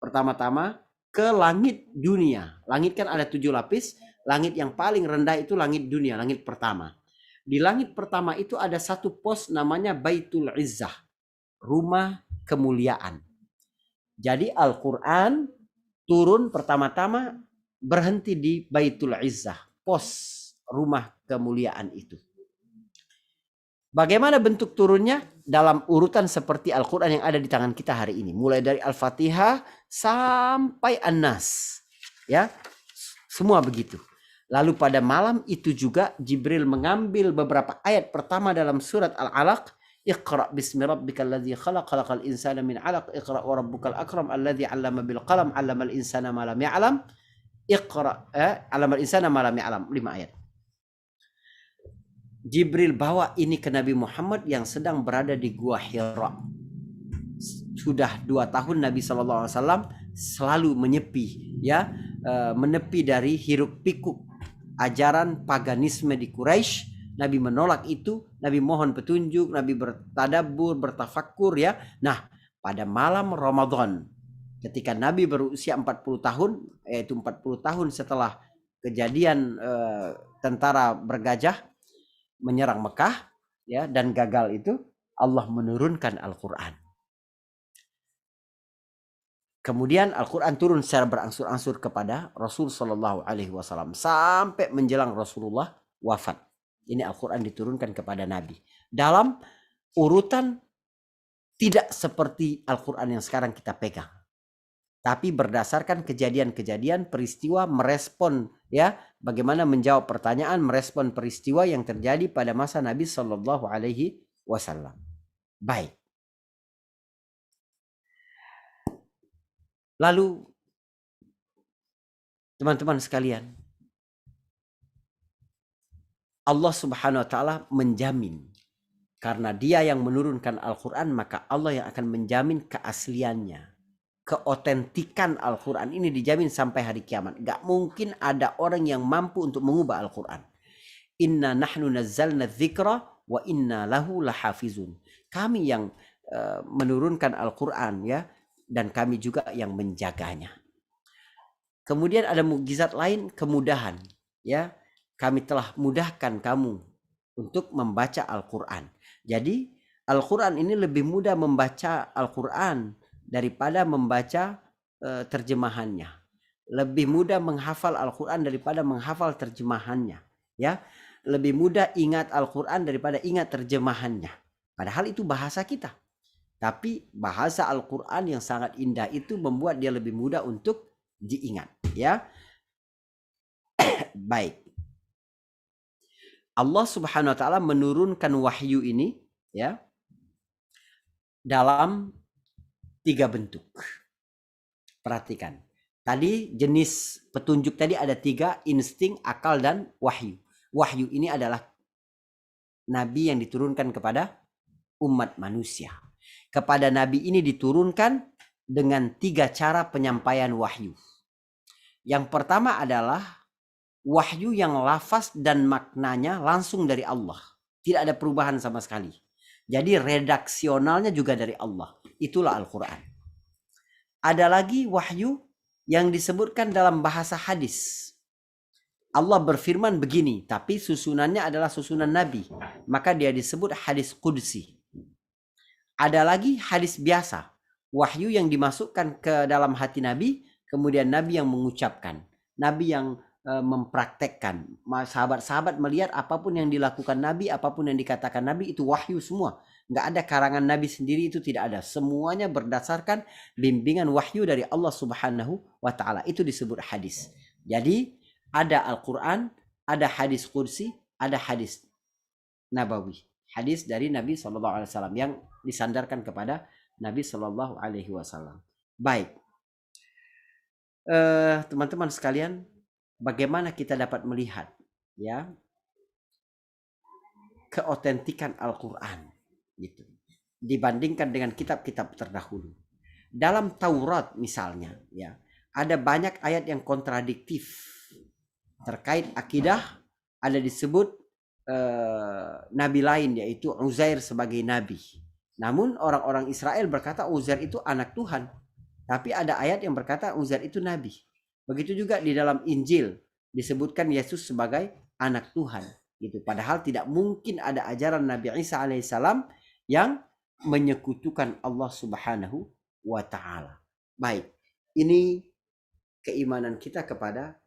pertama-tama ke langit dunia. Langit kan ada 7 lapis, langit yang paling rendah itu langit dunia, langit pertama. Di langit pertama itu ada satu pos namanya Baitul Izzah, rumah kemuliaan. Jadi Al-Quran turun pertama-tama berhenti di Baitul Izzah, pos rumah kemuliaan itu. Bagaimana bentuk turunnya? Dalam urutan seperti Al-Quran yang ada di tangan kita hari ini. Mulai dari Al-Fatihah sampai An-Nas. Ya, semua begitu. Lalu pada malam itu juga Jibril mengambil beberapa ayat pertama dalam surat Al-Alaq. Iqra bismi rabbikal ladzi khalaq, khalaqal insana min 'alaq, iqra wa rabbukal akram alladzi 'allama bil qalam, 'allamal insana ma lam ya'lam. Iqra 'allamal insana ma lam ya'lam. 5 ayat. Jibril bawa ini ke Nabi Muhammad yang sedang berada di Gua Hira. Sudah 2 tahun Nabi SAW selalu menyepi, ya, menepi dari hiruk pikuk ajaran paganisme di Quraisy. Nabi menolak itu, Nabi mohon petunjuk, Nabi bertadabbur, bertafakkur, ya. Nah, pada malam Ramadan, ketika Nabi berusia 40 tahun, yaitu 40 tahun setelah kejadian tentara bergajah menyerang Mekah, ya, dan gagal itu, Allah menurunkan Al-Quran. Kemudian Al-Quran turun secara berangsur-angsur kepada Rasul Sallallahu Alaihi Wasallam sampai menjelang Rasulullah wafat. Ini Al-Quran diturunkan kepada Nabi dalam urutan tidak seperti Al-Quran yang sekarang kita pegang, tapi berdasarkan kejadian-kejadian, peristiwa, merespon, ya, bagaimana menjawab pertanyaan, merespon peristiwa yang terjadi pada masa Nabi Sallallahu Alaihi Wasallam. Baik. Lalu teman-teman sekalian, Allah Subhanahu wa taala menjamin, karena Dia yang menurunkan Al-Quran, maka Allah yang akan menjamin keasliannya, keotentikan Al-Quran ini dijamin sampai hari kiamat. Gak mungkin ada orang yang mampu untuk mengubah Al-Quran. Inna nahnu nazzalna dzikra wa inna lahu lahafizun. Kami yang menurunkan Al-Quran, ya, dan kami juga yang menjaganya. Kemudian ada mukjizat lain, kemudahan, ya. Kami telah mudahkan kamu untuk membaca Al-Quran. Jadi Al-Quran ini lebih mudah membaca Al-Quran daripada membaca terjemahannya. Lebih mudah menghafal Al-Quran daripada menghafal terjemahannya, ya. Lebih mudah ingat Al-Quran daripada ingat terjemahannya. Padahal itu bahasa kita. Tapi bahasa Al-Quran yang sangat indah itu membuat dia lebih mudah untuk diingat, ya. Baik. Allah Subhanahu wa taala menurunkan wahyu ini, ya, dalam 3 bentuk. Perhatikan. Tadi jenis petunjuk tadi ada 3, insting, akal, dan wahyu. Wahyu ini adalah nabi yang diturunkan kepada umat manusia. Kepada nabi ini diturunkan dengan 3 cara penyampaian wahyu. Yang pertama adalah wahyu yang lafaz dan maknanya langsung dari Allah. Tidak ada perubahan sama sekali. Jadi redaksionalnya juga dari Allah. Itulah Al-Quran. Ada lagi wahyu yang disebutkan dalam bahasa hadis. Allah berfirman begini, tapi susunannya adalah susunan Nabi. Maka dia disebut hadis qudsi. Ada lagi hadis biasa. Wahyu yang dimasukkan ke dalam hati Nabi, kemudian Nabi yang mengucapkan. Nabi yang mempraktekkan. Sahabat-sahabat melihat apapun yang dilakukan Nabi, apapun yang dikatakan Nabi, itu wahyu semua. Nggak ada karangan Nabi sendiri, itu tidak ada. Semuanya berdasarkan bimbingan wahyu dari Allah Subhanahu wa Ta'ala. Itu disebut hadis. Jadi ada Al-Quran, ada hadis qudsi, ada hadis nabawi. Hadis dari Nabi SAW yang disandarkan kepada Nabi SAW. Baik. Teman-teman sekalian, bagaimana kita dapat melihat ya keotentikan Al-Quran gitu, dibandingkan dengan kitab-kitab terdahulu. Dalam Taurat misalnya, ya, ada banyak ayat yang kontradiktif terkait akidah. Ada disebut nabi lain, yaitu Uzair sebagai nabi. Namun orang-orang Israel berkata Uzair itu anak Tuhan. Tapi ada ayat yang berkata Uzair itu nabi. Begitu juga di dalam Injil disebutkan Yesus sebagai anak Tuhan. Gitu. Padahal tidak mungkin ada ajaran Nabi Isa alaihissalam yang menyekutukan Allah Subhanahu wa Ta'ala. Baik, ini keimanan kita kepada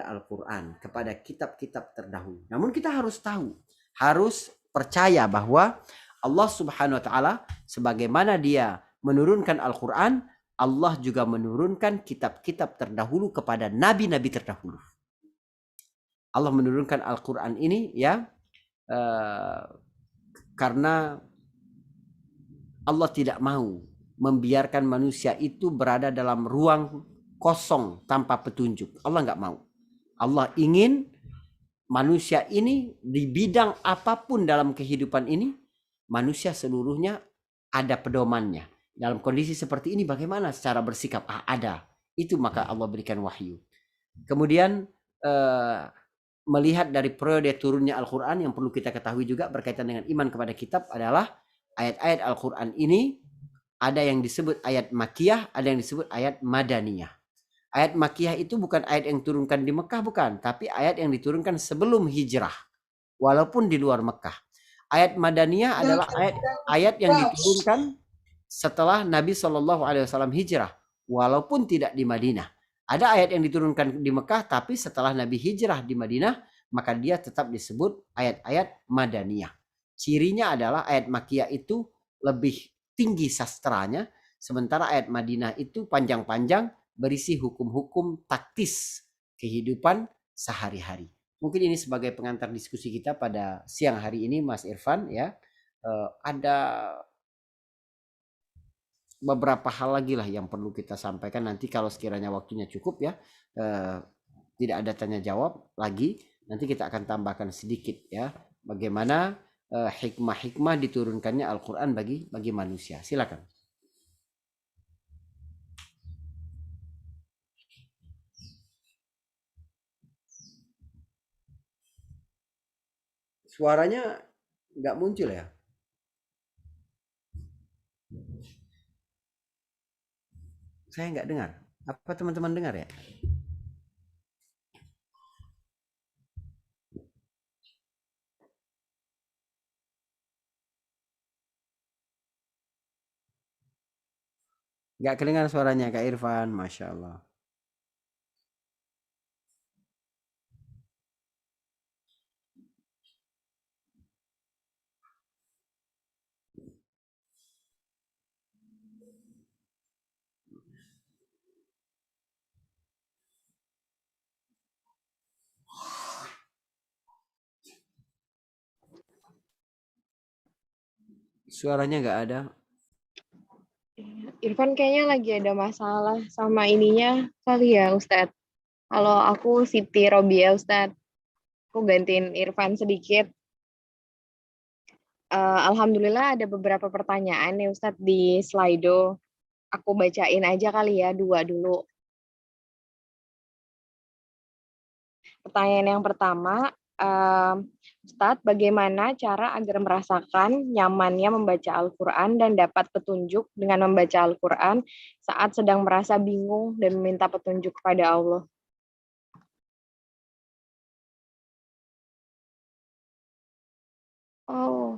Al-Quran, kepada kitab-kitab terdahulu. Namun kita harus tahu, harus percaya bahwa Allah Subhanahu wa Ta'ala sebagaimana dia menurunkan Al-Quran, Allah juga menurunkan kitab-kitab terdahulu kepada nabi-nabi terdahulu. Allah menurunkan Al-Quran ini ya karena Allah tidak mau membiarkan manusia itu berada dalam ruang kosong tanpa petunjuk. Allah nggak mau. Allah ingin manusia ini di bidang apapun dalam kehidupan ini, manusia seluruhnya ada pedomannya. Dalam kondisi seperti ini bagaimana secara bersikap? Ada. Itu maka Allah berikan wahyu. Kemudian melihat dari periode turunnya Al-Quran, yang perlu kita ketahui juga berkaitan dengan iman kepada kitab adalah ayat-ayat Al-Quran ini ada yang disebut ayat Makkiyah, ada yang disebut ayat Madaniyah. Ayat Makkiyah itu bukan ayat yang diturunkan di Mekah, bukan. Tapi ayat yang diturunkan sebelum hijrah. Walaupun di luar Mekah. Ayat Madaniyah adalah ayat yang diturunkan setelah Nabi SAW hijrah. Walaupun tidak di Madinah. Ada ayat yang diturunkan di Mekah, tapi setelah Nabi hijrah di Madinah, maka dia tetap disebut ayat-ayat Madaniyah. Cirinya adalah ayat Makkiyah itu lebih tinggi sastranya, sementara ayat Madinah itu panjang-panjang, berisi hukum-hukum taktis kehidupan sehari-hari. Mungkin ini sebagai pengantar diskusi kita pada siang hari ini, Mas Irfan ya. Ada beberapa hal lagi lah yang perlu kita sampaikan nanti kalau sekiranya waktunya cukup ya. Tidak ada tanya jawab lagi, nanti kita akan tambahkan sedikit ya bagaimana hikmah-hikmah diturunkannya Al-Quran bagi manusia. Silakan. Suaranya nggak muncul ya? Saya nggak dengar. Apa teman-teman dengar ya? Nggak kedengar suaranya Kak Irfan, Masya Allah. Suaranya nggak ada. Irfan kayaknya lagi ada masalah sama ininya kali ya Ustadz. Kalau aku Siti Robia Ustadz, aku gantiin Irfan sedikit. Alhamdulillah ada beberapa pertanyaan nih Ustadz di Slido. Aku bacain aja kali ya, 2 dulu. Pertanyaan yang pertama, Ustadz, bagaimana cara agar merasakan nyamannya membaca Al-Quran dan dapat petunjuk dengan membaca Al-Quran saat sedang merasa bingung dan meminta petunjuk kepada Allah? Oh,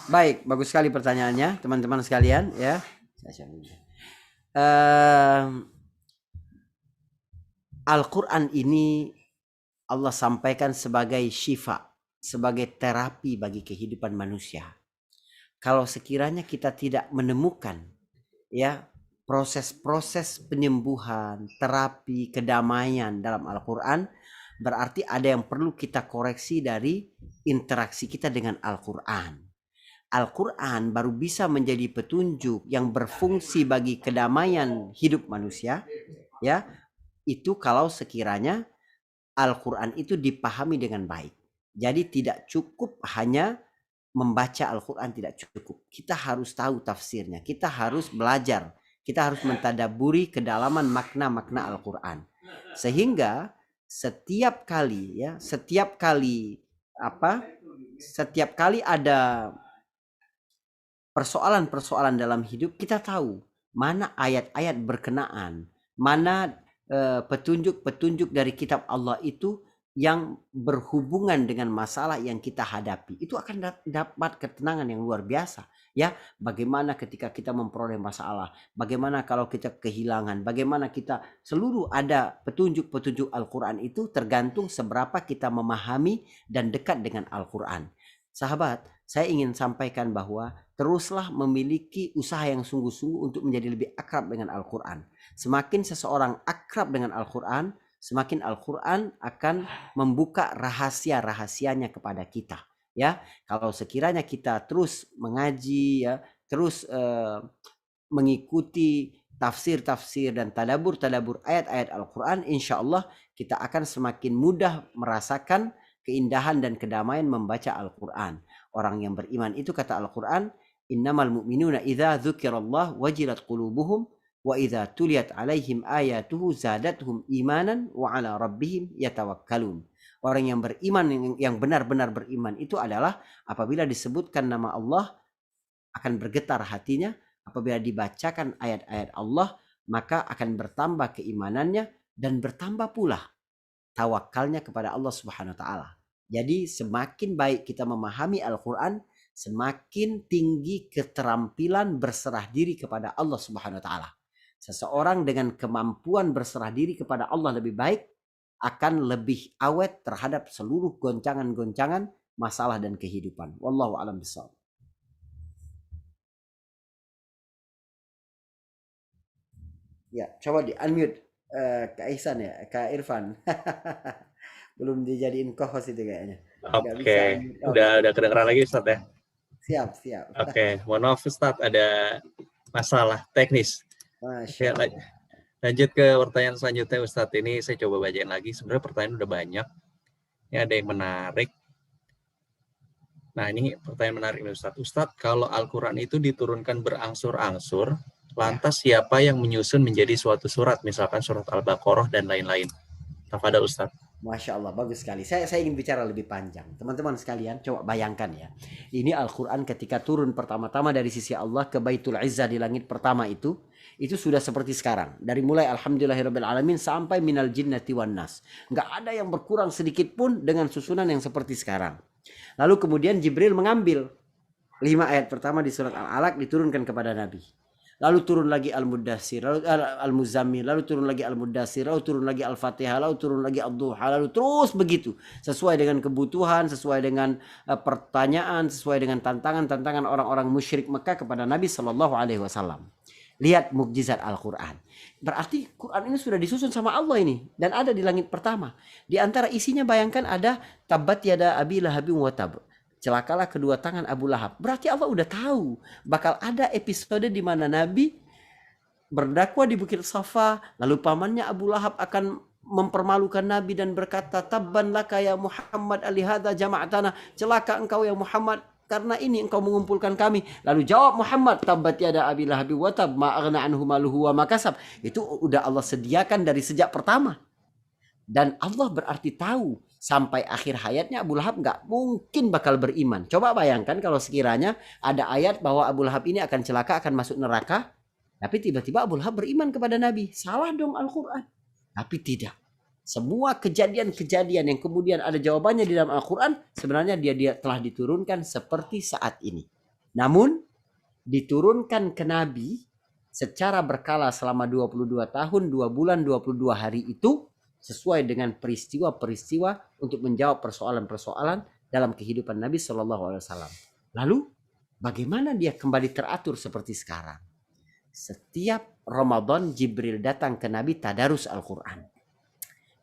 Baik, bagus sekali pertanyaannya teman-teman sekalian ya. Al-Quran ini Allah sampaikan sebagai syifa, sebagai terapi bagi kehidupan manusia. Kalau sekiranya kita tidak menemukan ya proses-proses penyembuhan, terapi, kedamaian dalam Al-Quran, berarti ada yang perlu kita koreksi dari interaksi kita dengan Al-Quran. Al-Quran baru bisa menjadi petunjuk yang berfungsi bagi kedamaian hidup manusia, ya, itu kalau sekiranya Al-Quran itu dipahami dengan baik. Jadi tidak cukup hanya membaca Al-Quran, tidak cukup. Kita harus tahu tafsirnya, kita harus belajar, kita harus mentadaburi kedalaman makna-makna Al-Quran. Sehingga setiap kali ada persoalan-persoalan dalam hidup, kita tahu mana ayat-ayat berkenaan, mana petunjuk-petunjuk dari kitab Allah itu yang berhubungan dengan masalah yang kita hadapi. Itu akan dapat ketenangan yang luar biasa. Ya, bagaimana ketika kita memperoleh masalah, bagaimana kalau kita kehilangan, bagaimana kita seluruh ada petunjuk-petunjuk Al-Quran itu tergantung seberapa kita memahami dan dekat dengan Al-Quran. Sahabat, saya ingin sampaikan bahwa teruslah memiliki usaha yang sungguh-sungguh untuk menjadi lebih akrab dengan Al-Quran. Semakin seseorang akrab dengan Al-Quran, semakin Al-Quran akan membuka rahasia-rahasianya kepada kita. Ya, kalau sekiranya kita terus mengaji, ya, terus mengikuti tafsir-tafsir dan tadabur-tadabur ayat-ayat Al-Quran, insya Allah kita akan semakin mudah merasakan keindahan dan kedamaian membaca Al-Quran. Orang yang beriman itu, kata Al-Quran, innamal mu'minuna idza dzukirallah wajilat qulubuhum wa idza tuliyat alaihim ayatuhu zadatuhum imanan wa ala rabbihim yatawakkalun. Orang yang beriman, yang benar-benar beriman itu adalah apabila disebutkan nama Allah akan bergetar hatinya, apabila dibacakan ayat-ayat Allah maka akan bertambah keimanannya dan bertambah pula tawakalnya kepada Allah Subhanahu wa taala. Jadi semakin baik kita memahami Al-Quran, semakin tinggi keterampilan berserah diri kepada Allah Subhanahu wa taala. Seseorang dengan kemampuan berserah diri kepada Allah lebih baik akan lebih awet terhadap seluruh goncangan-goncangan masalah dan kehidupan. Wallahu a'lam bishawab. Ya, coba di unmute Kak Ihsan ya, Kak Irfan. Belum dijadiin co-host itu kayaknya. Oke, udah kedengeran lagi Ustaz ya? Siap. Oke, mohon maaf Ustaz, ada masalah teknis. Oke, lanjut ke pertanyaan selanjutnya Ustaz. Ini saya coba bacain lagi. Sebenarnya pertanyaan udah banyak. Ini ada yang menarik. Nah, ini pertanyaan menarik nih Ustaz. Ustaz, kalau Al-Quran itu diturunkan berangsur-angsur, lantas siapa yang menyusun menjadi suatu surat, misalkan surat Al-Baqarah dan lain-lain? Tafadhal Ustaz. Masya Allah, bagus sekali. Saya ingin bicara lebih panjang. Teman-teman sekalian, coba bayangkan ya. Ini Al-Quran ketika turun pertama-tama dari sisi Allah ke Baitul Izzah di langit pertama itu sudah seperti sekarang. Dari mulai Alhamdulillahirabbil alamin sampai minal jinnati wan nas. Enggak ada yang berkurang sedikit pun dengan susunan yang seperti sekarang. Lalu kemudian Jibril mengambil 5 ayat pertama di surat Al-Alaq diturunkan kepada Nabi. Lalu turun lagi Al-Muddatsir, lalu Al-Muzammil, lalu turun lagi Al-Muddatsir, lalu turun lagi Al-Fatihah, lalu turun lagi Ad-Duha, lalu terus begitu. Sesuai dengan kebutuhan, sesuai dengan pertanyaan, sesuai dengan tantangan-tantangan orang-orang musyrik Mekah kepada Nabi SAW. Lihat mukjizat Al-Quran. Berarti Quran ini sudah disusun sama Allah ini. Dan ada di langit pertama. Di antara isinya bayangkan ada Tabbat yada abi lahabin wa tab. Celakalah kedua tangan Abu Lahab. Berarti Allah udah tahu bakal ada episode di mana Nabi berdakwah di Bukit Safa, lalu pamannya Abu Lahab akan mempermalukan Nabi dan berkata, tabban laka ya Muhammad alihada jama'atana. Celaka engkau ya Muhammad, karena ini engkau mengumpulkan kami. Lalu jawab Muhammad, tabbat yada abi lahabi wa tab ma aghna anhu maluhu wa ma kasab. Itu udah Allah sediakan dari sejak pertama. Dan Allah berarti tahu sampai akhir hayatnya Abu Lahab nggak mungkin bakal beriman. Coba bayangkan kalau sekiranya ada ayat bahwa Abu Lahab ini akan celaka, akan masuk neraka, tapi tiba-tiba Abu Lahab beriman kepada Nabi. Salah dong Al-Quran. Tapi tidak. Semua kejadian-kejadian yang kemudian ada jawabannya di dalam Al-Quran, sebenarnya dia telah diturunkan seperti saat ini. Namun, diturunkan ke Nabi secara berkala selama 22 tahun, 2 bulan, 22 hari itu, sesuai dengan peristiwa-peristiwa untuk menjawab persoalan-persoalan dalam kehidupan Nabi SAW. Lalu, bagaimana dia kembali teratur seperti sekarang? Setiap Ramadan, Jibril datang ke Nabi tadarus Al-Quran.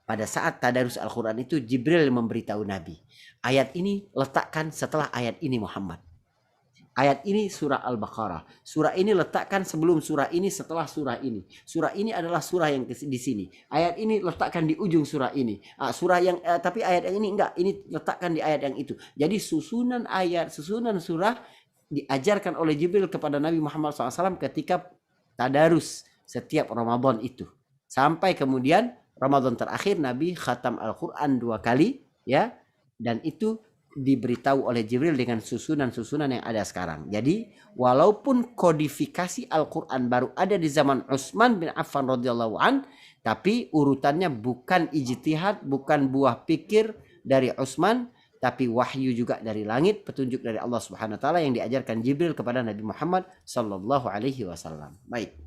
Pada saat tadarus Al-Quran itu Jibril memberitahu Nabi, ayat ini letakkan setelah ayat ini Muhammad. Ayat ini surah Al-Baqarah. Surah ini letakkan sebelum surah ini, setelah surah ini. Surah ini adalah surah yang di sini. Ayat ini letakkan di ujung surah ini. Tapi ayat yang ini enggak, ini letakkan di ayat yang itu. Jadi susunan ayat, susunan surah diajarkan oleh Jibril kepada Nabi Muhammad SAW ketika tadarus setiap Ramadan itu. Sampai kemudian Ramadan terakhir Nabi khatam Al-Quran 2 kali, ya, dan itu diberitahu oleh Jibril dengan susunan-susunan yang ada sekarang. Jadi walaupun kodifikasi Al-Quran baru ada di zaman Utsman bin Affan radhiyallahu an, tapi urutannya bukan ijtihad, bukan buah pikir dari Utsman, tapi wahyu juga dari langit, petunjuk dari Allah Subhanahu wa taala yang diajarkan Jibril kepada Nabi Muhammad sallallahu alaihi wasallam. Baik.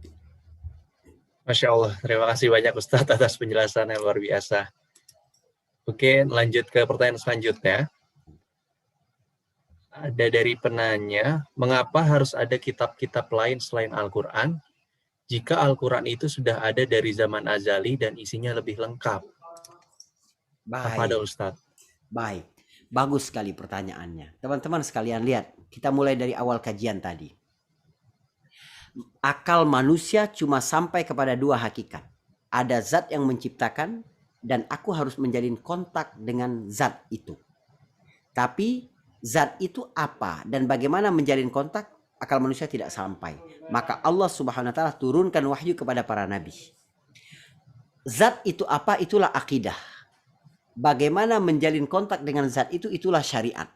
Masya Allah, terima kasih banyak Ustadz atas penjelasan yang luar biasa. Oke, lanjut ke pertanyaan selanjutnya. Ada dari penanya, mengapa harus ada kitab-kitab lain selain Al-Quran, jika Al-Quran itu sudah ada dari zaman azali dan isinya lebih lengkap? Baik. Apa ada Ustadz? Baik, bagus sekali pertanyaannya. Teman-teman sekalian lihat, kita mulai dari awal kajian tadi. Akal manusia cuma sampai kepada 2 hakikat. Ada zat yang menciptakan dan aku harus menjalin kontak dengan zat itu. Tapi zat itu apa dan bagaimana menjalin kontak, akal manusia tidak sampai. Maka Allah Subhanahu wa taala turunkan wahyu kepada para nabi. Zat itu apa? Itulah akidah. Bagaimana menjalin kontak dengan zat itu, itulah syariat.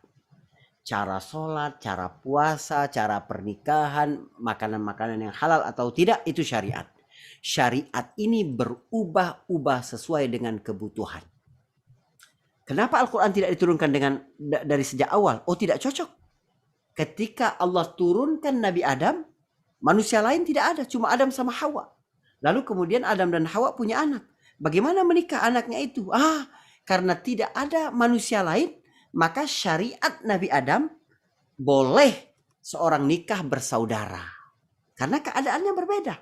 Cara sholat, cara puasa, cara pernikahan, makanan-makanan yang halal atau tidak, itu syariat. Syariat ini berubah-ubah sesuai dengan kebutuhan. Kenapa Al-Quran tidak diturunkan dari sejak awal? Oh, tidak cocok. Ketika Allah turunkan Nabi Adam, manusia lain tidak ada, cuma Adam sama Hawa. Lalu kemudian Adam dan Hawa punya anak. Bagaimana menikah anaknya itu? Karena tidak ada manusia lain, maka syariat Nabi Adam boleh seorang nikah bersaudara. Karena keadaannya berbeda.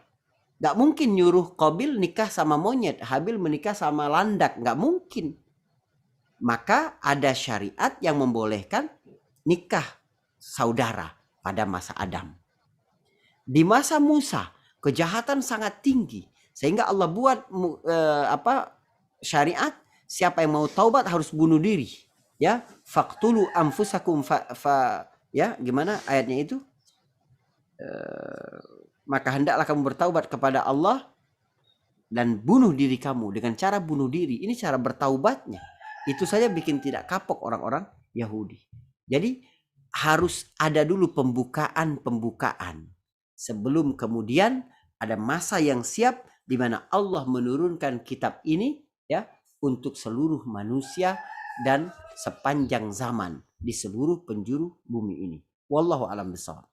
Gak mungkin nyuruh Qabil nikah sama monyet, Habil menikah sama landak. Gak mungkin. Maka ada syariat yang membolehkan nikah saudara pada masa Adam. Di masa Musa, kejahatan sangat tinggi. Sehingga Allah buat syariat, siapa yang mau taubat harus bunuh diri. Ya, faqtulu anfusakum ya, gimana ayatnya itu? Maka hendaklah kamu bertaubat kepada Allah dan bunuh diri kamu dengan cara bunuh diri. Ini cara bertaubatnya. Itu saja bikin tidak kapok orang-orang Yahudi. Jadi harus ada dulu pembukaan sebelum kemudian ada masa yang siap di mana Allah menurunkan kitab ini, ya, untuk seluruh manusia dan sepanjang zaman di seluruh penjuru bumi ini. Wallahu a'lam bishawab.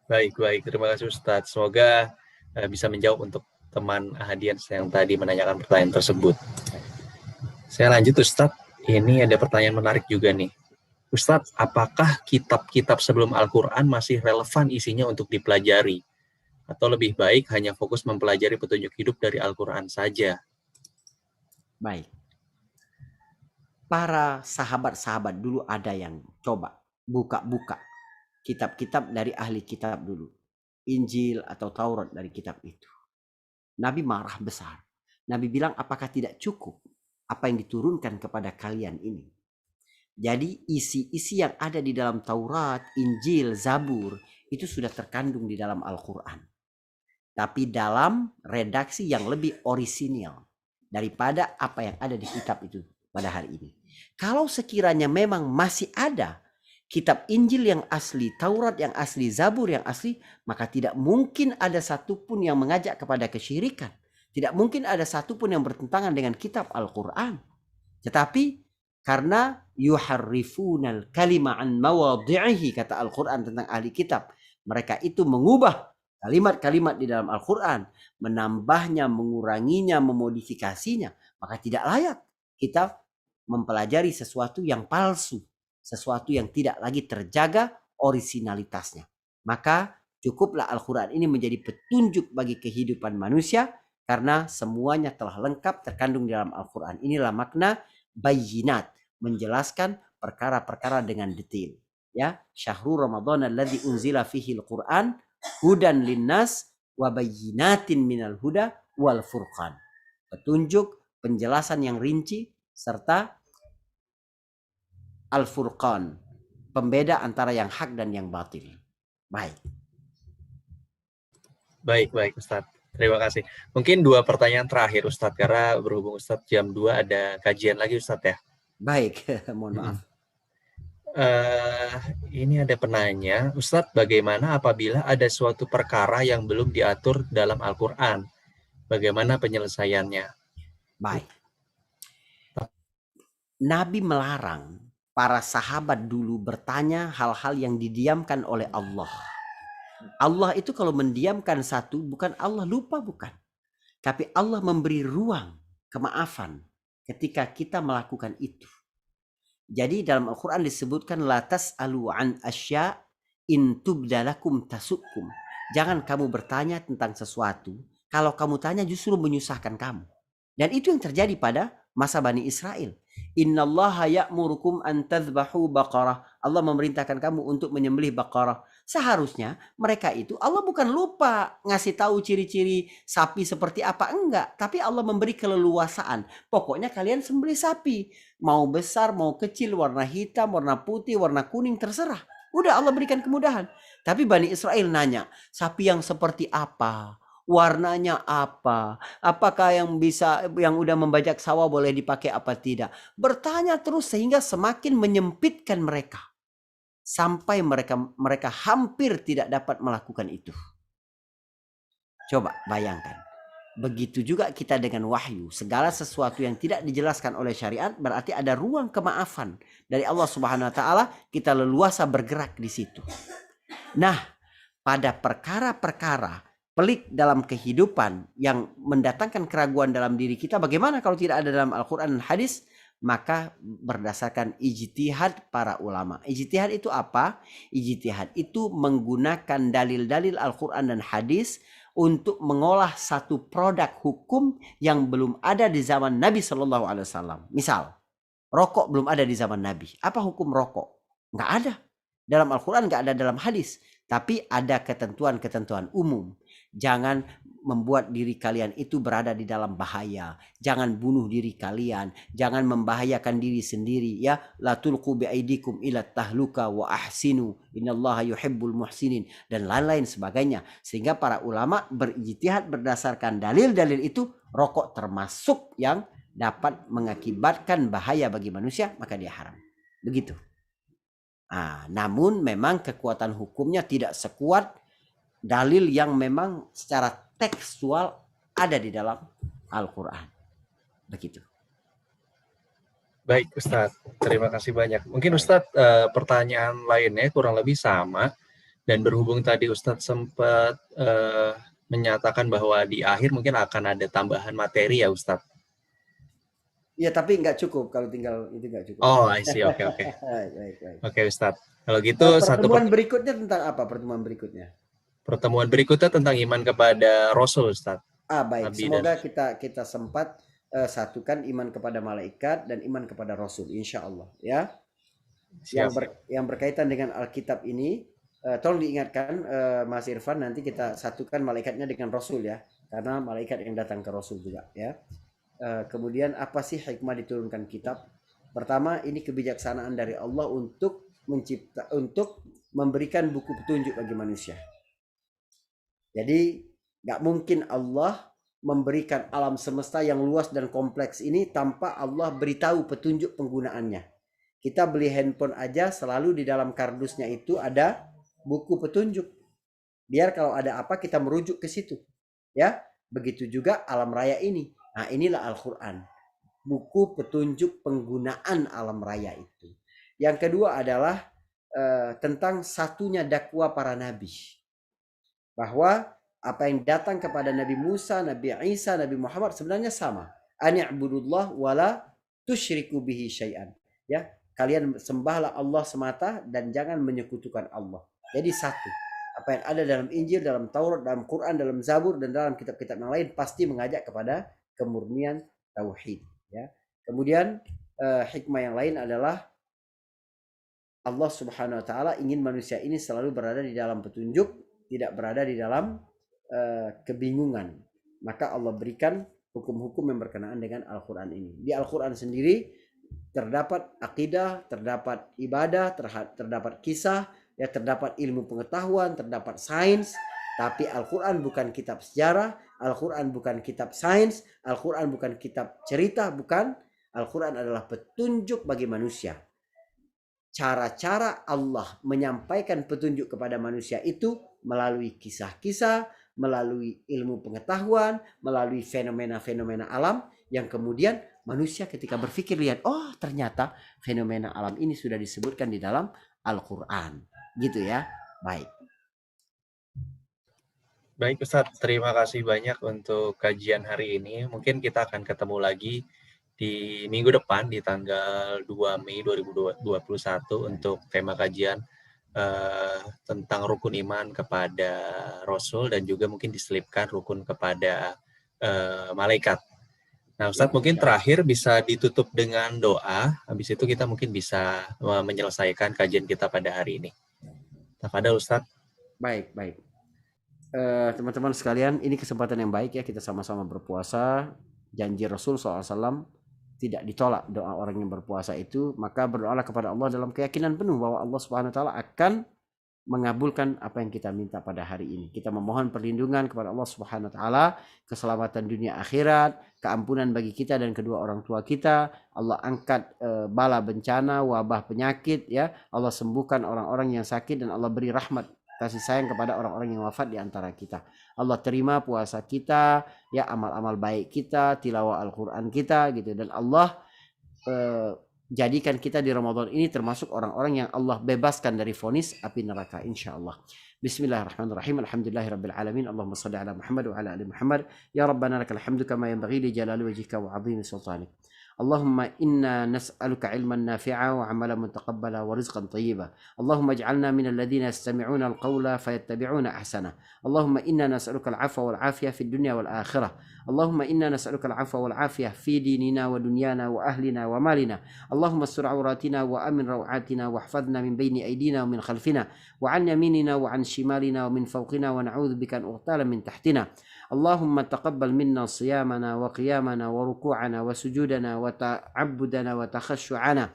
Baik. Terima kasih Ustadz. Semoga bisa menjawab untuk teman Ahadians yang tadi menanyakan pertanyaan tersebut. Saya lanjut Ustadz. Ini ada pertanyaan menarik juga nih. Ustadz, apakah kitab-kitab sebelum Al-Quran masih relevan isinya untuk dipelajari? Atau lebih baik hanya fokus mempelajari petunjuk hidup dari Al-Quran saja? Baik. Para sahabat-sahabat dulu ada yang coba buka-buka kitab-kitab dari ahli kitab dulu. Injil atau Taurat dari kitab itu. Nabi marah besar. Nabi bilang, apakah tidak cukup apa yang diturunkan kepada kalian ini? Jadi isi-isi yang ada di dalam Taurat, Injil, Zabur itu sudah terkandung di dalam Al-Quran. Tapi dalam redaksi yang lebih orisinil daripada apa yang ada di kitab itu pada hari ini. Kalau sekiranya memang masih ada kitab Injil yang asli, Taurat yang asli, Zabur yang asli, maka tidak mungkin ada satupun yang mengajak kepada kesyirikan. Tidak mungkin ada satupun yang bertentangan dengan kitab Al-Quran. Tetapi karena yuharrifunal kalima an mawadhi'ihi, kata Al-Quran tentang ahli kitab, mereka itu mengubah kalimat-kalimat di dalam Al-Quran, menambahnya, menguranginya, memodifikasinya, maka tidak layak kita mempelajari sesuatu yang palsu, sesuatu yang tidak lagi terjaga orisinalitasnya. Maka cukuplah Al-Quran ini menjadi petunjuk bagi kehidupan manusia, karena semuanya telah lengkap terkandung di dalam Al-Quran. Inilah makna bayyinat, menjelaskan perkara-perkara dengan detail. Ya, syahrul Ramadan alladzi unzila fihi al-Quran hudan linnas wa bayyinatin minal huda wal furqan. Petunjuk, penjelasan yang rinci, serta al-furqan, pembeda antara yang hak dan yang batil. Baik. Baik Ustadz. Terima kasih. Mungkin 2 pertanyaan terakhir Ustadz, karena berhubung Ustadz jam 2 ada kajian lagi Ustadz ya. Baik, mohon maaf. Ini ada penanya, Ustadz, bagaimana apabila ada suatu perkara yang belum diatur dalam Al-Quran? Bagaimana penyelesaiannya? Baik. Nabi melarang para sahabat dulu bertanya hal-hal yang didiamkan oleh Allah. Allah itu kalau mendiamkan satu, bukan Allah lupa, bukan. Tapi Allah memberi ruang kemaafan ketika kita melakukan itu. Jadi dalam Al-Quran disebutkan la tas'alu an asya in tubdalakum tasukkum. Jangan kamu bertanya tentang sesuatu, kalau kamu tanya justru menyusahkan kamu. Dan itu yang terjadi pada masa Bani Israel. Innallaha ya'murukum an tadhbahu baqarah. Allah memerintahkan kamu untuk menyembelih baqarah. Seharusnya mereka itu, Allah bukan lupa ngasih tahu ciri-ciri sapi seperti apa, enggak. Tapi Allah memberi keleluasaan. Pokoknya kalian sembelih sapi. Mau besar, mau kecil, warna hitam, warna putih, warna kuning, terserah. Udah Allah berikan kemudahan. Tapi Bani Israel nanya, sapi yang seperti apa? Warnanya apa? Apakah yang udah membajak sawah boleh dipakai apa tidak? Bertanya terus sehingga semakin menyempitkan mereka. Sampai mereka hampir tidak dapat melakukan itu. Coba bayangkan. Begitu juga kita dengan wahyu. Segala sesuatu yang tidak dijelaskan oleh syariat berarti ada ruang kemaafan dari Allah Subhanahu wa taala, kita leluasa bergerak di situ. Nah, pada perkara-perkara pelik dalam kehidupan yang mendatangkan keraguan dalam diri kita, bagaimana kalau tidak ada dalam Al-Quran dan hadis? Maka berdasarkan ijtihad para ulama. Ijtihad itu apa? Ijtihad itu menggunakan dalil-dalil Al-Quran dan hadis untuk mengolah satu produk hukum yang belum ada di zaman Nabi SAW. Misal, rokok belum ada di zaman Nabi. Apa hukum rokok? Nggak ada. Dalam Al-Quran nggak ada, dalam hadis. Tapi ada ketentuan-ketentuan umum. Jangan membuat diri kalian itu berada di dalam bahaya. Jangan bunuh diri kalian. Jangan membahayakan diri sendiri. Ya, la tulqu biaidikum ila tahluka wa ahsinu. Innallaha yuhibbul muhsinin. Dan lain-lain sebagainya. Sehingga para ulama berijtihad berdasarkan dalil-dalil itu. Rokok termasuk yang dapat mengakibatkan bahaya bagi manusia, maka dia haram. Begitu. Namun memang kekuatan hukumnya tidak sekuat dalil yang memang secara tekstual ada di dalam Al-Quran. Begitu. Baik Ustadz, terima kasih banyak. Mungkin Ustadz pertanyaan lainnya kurang lebih sama, dan berhubung tadi Ustadz sempat menyatakan bahwa di akhir mungkin akan ada tambahan materi ya Ustadz. Ya, tapi nggak cukup kalau tinggal itu, nggak cukup. Oh, I see. Oke. Baik. Oke Ustadz. Kalau gitu pertemuan berikutnya tentang apa? Pertemuan berikutnya tentang iman kepada Rasul Ustadz. Baik. Semoga kita sempat satukan iman kepada malaikat dan iman kepada Rasul, insya Allah ya. Yang berkaitan dengan Alkitab ini, tolong diingatkan Mas Irfan, nanti kita satukan malaikatnya dengan Rasul ya, karena malaikat yang datang ke Rasul juga ya. Kemudian apa sih hikmah diturunkan kitab? Pertama, ini kebijaksanaan dari Allah untuk memberikan buku petunjuk bagi manusia. Jadi gak mungkin Allah memberikan alam semesta yang luas dan kompleks ini tanpa Allah beritahu petunjuk penggunaannya. Kita beli handphone aja selalu di dalam kardusnya itu ada buku petunjuk. Biar kalau ada apa kita merujuk ke situ. Ya, Begitu juga alam raya ini. Nah, inilah Al-Quran. Buku petunjuk penggunaan alam raya itu. Yang kedua adalah tentang satunya dakwah para nabi. Bahwa apa yang datang kepada Nabi Musa, Nabi Isa, Nabi Muhammad sebenarnya sama. Ani'budullah wala tusyriku bihi syai'an. Ya, kalian sembahlah Allah semata dan jangan menyekutukan Allah. Jadi satu. Apa yang ada dalam Injil, dalam Taurat, dalam Quran, dalam Zabur, dan dalam kitab-kitab yang lain pasti mengajak kepada kemurnian tauhid. Ya. Kemudian hikmah yang lain adalah Allah Subhanahu wa taala ingin manusia ini selalu berada di dalam petunjuk, tidak berada di dalam kebingungan. Maka Allah berikan hukum-hukum yang berkenaan dengan Al-Quran ini. Di Al-Quran sendiri terdapat akidah, terdapat ibadah, terdapat kisah, ya, terdapat ilmu pengetahuan, terdapat sains. Tapi Al-Quran bukan kitab sejarah, Al-Quran bukan kitab sains, Al-Quran bukan kitab cerita, bukan. Al-Quran adalah petunjuk bagi manusia. Cara-cara Allah menyampaikan petunjuk kepada manusia itu melalui kisah-kisah, melalui ilmu pengetahuan, melalui fenomena-fenomena alam yang kemudian manusia ketika berpikir lihat, oh ternyata fenomena alam ini sudah disebutkan di dalam Al-Quran. Gitu ya. Baik. Baik Ustadz, terima kasih banyak untuk kajian hari ini. Mungkin kita akan ketemu lagi di minggu depan di tanggal 2 Mei 2021 untuk tema kajian tentang rukun iman kepada Rasul dan juga mungkin diselipkan rukun kepada malaikat. Nah Ustadz, mungkin terakhir bisa ditutup dengan doa, habis itu kita mungkin bisa menyelesaikan kajian kita pada hari ini. Tafadhal Ustadz. Baik. Teman-teman sekalian, ini kesempatan yang baik ya, kita sama-sama berpuasa. Janji Rasul SAW tidak ditolak doa orang yang berpuasa itu, maka berdoalah kepada Allah dalam keyakinan penuh bahwa Allah Subhanahu wa taala akan mengabulkan apa yang kita minta pada hari ini. Kita memohon perlindungan kepada Allah Subhanahu wa taala, keselamatan dunia akhirat, keampunan bagi kita dan kedua orang tua kita. Allah angkat bala bencana, wabah penyakit ya. Allah sembuhkan orang-orang yang sakit dan Allah beri rahmat, kasih sayang kepada orang-orang yang wafat di antara kita. Allah terima puasa kita, ya, amal-amal baik kita, tilawah Al-Quran kita gitu. Dan Allah jadikan kita di Ramadan ini termasuk orang-orang yang Allah bebaskan dari vonis api neraka insyaallah. Bismillahirrahmanirrahim. Alhamdulillahirabbil alamin. Allahumma shalli ala Muhammad wa ala ali Muhammad. Ya Rabbana lakal hamdu kama yanbaghi li jalali wajhika wa 'azimi sultanik. اللهم إنا نسألك علما نافعا وعملا متقبلا ورزقا طيبا. اللهم اجعلنا من الذين يستمعون القول فيتبعون أحسنه. اللهم إنا نسألك العفو والعافية في الدنيا والآخرة. اللهم إنا نسألك العفو والعافية في ديننا ودنيانا وأهلنا ومالنا. اللهم استر عوراتنا وأمن روعاتنا واحفظنا من بين أيدينا ومن خلفنا وعن يميننا وعن شمالنا ومن فوقنا ونعوذ بك أن أغتال من تحتنا. اللهم تقبل منا صيامنا وقيامنا وركوعنا وسجودنا وتعبدنا وتخشعنا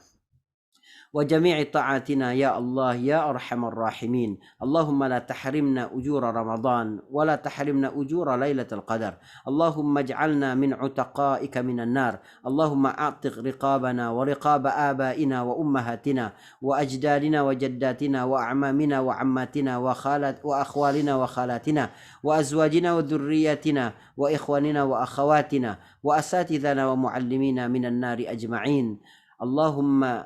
وجميع طاعاتنا يا الله يا أرحم الراحمين. اللهم لا تحرمنا أجور رمضان ولا تحرمنا أجور ليلة القدر. اللهم اجعلنا من عتقائك من النار. اللهم أعتق رقابنا ورقاب آبائنا وأمهاتنا وأجدادنا وجداتنا وأعمامنا وعماتنا وأخوالنا وخالاتنا وأزواجنا وذرياتنا وإخواننا وأخواتنا وأساتذنا ومعلمينا من النار أجمعين. اللهم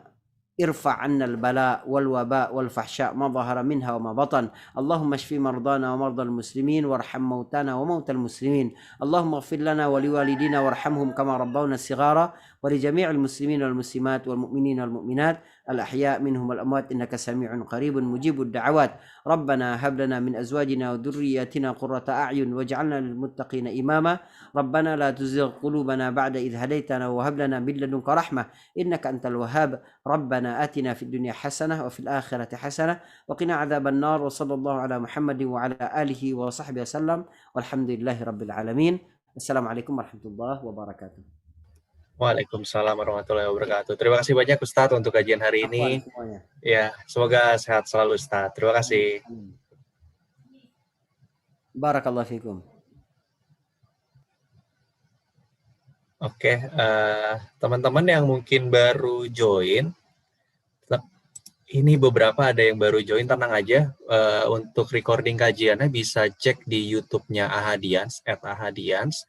ارفع عنا البلاء والوباء والفحشاء ما ظهر منها وما بطن. اللهم اشف مرضانا ومرضى المسلمين وارحم موتانا وموتى المسلمين. اللهم اغفر لنا ولوالدينا وارحمهم كما ربونا صغارا ولجميع المسلمين والمسلمات والمؤمنين والمؤمنات الأحياء منهم والأموات إنك سميع قريب مجيب الدعوات. ربنا هب لنا من أزواجنا وذرياتنا قرة أعين واجعلنا للمتقين إماما. ربنا لا تزغ قلوبنا بعد إذ هديتنا وهب لنا من لدنك رحمة إنك أنت الوهاب. ربنا آتنا في الدنيا حسنة وفي الآخرة حسنة وقنا عذاب النار. وصلى الله على محمد وعلى آله وصحبه وسلم والحمد لله رب العالمين. السلام عليكم ورحمة الله وبركاته. Waalaikumsalam warahmatullahi wabarakatuh. Terima kasih banyak Ustadz untuk kajian hari ini. Ya, semoga sehat selalu Ustadz. Terima kasih. Barakallahu fikum. Oke, teman-teman yang mungkin baru join, ini beberapa ada yang baru join, tenang aja. Untuk recording kajiannya bisa cek di YouTube-nya Ahadians, @ahadians.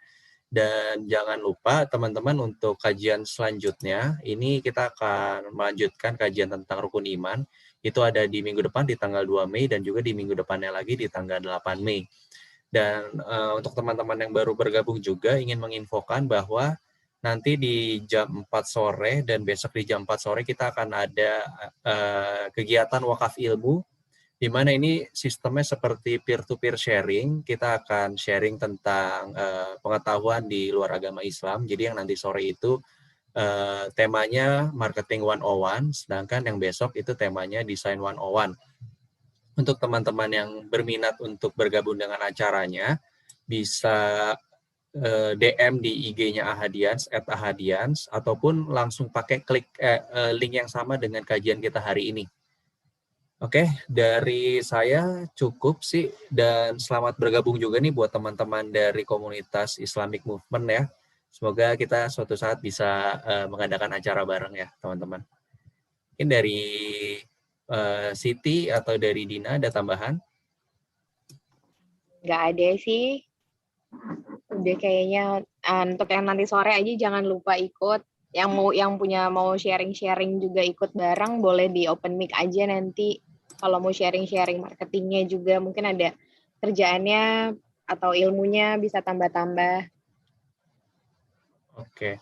Dan jangan lupa teman-teman untuk kajian selanjutnya, ini kita akan melanjutkan kajian tentang rukun iman. Itu ada di minggu depan di tanggal 2 Mei dan juga di minggu depannya lagi di tanggal 8 Mei. Dan untuk teman-teman yang baru bergabung juga ingin menginfokan bahwa nanti di jam 4 sore dan besok di jam 4 sore kita akan ada kegiatan wakaf ilmu, di mana ini sistemnya seperti peer-to-peer sharing. Kita akan sharing tentang pengetahuan di luar agama Islam. Jadi yang nanti sore itu temanya Marketing 101, sedangkan yang besok itu temanya Design 101. Untuk teman-teman yang berminat untuk bergabung dengan acaranya, bisa DM di IG-nya Ahadians, @ahadians, ataupun langsung pakai klik link yang sama dengan kajian kita hari ini. Oke, dari saya cukup sih, dan selamat bergabung juga nih buat teman-teman dari komunitas Islamic Movement ya. Semoga kita suatu saat bisa mengadakan acara bareng ya teman-teman. Mungkin dari Siti atau dari Dina ada tambahan? Nggak ada sih. Udah kayaknya untuk yang nanti sore aja jangan lupa ikut. Yang mau sharing-sharing juga ikut bareng, boleh di open mic aja nanti. Kalau mau sharing-sharing marketingnya juga mungkin ada kerjaannya atau ilmunya bisa tambah-tambah. Oke.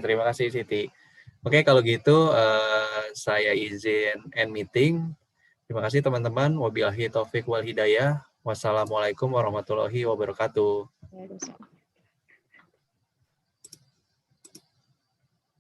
Terima kasih Siti. Oke, kalau gitu saya izin end meeting. Terima kasih teman-teman. Wabillahi taufik wal hidayah. Wassalamualaikum warahmatullahi wabarakatuh. Ya,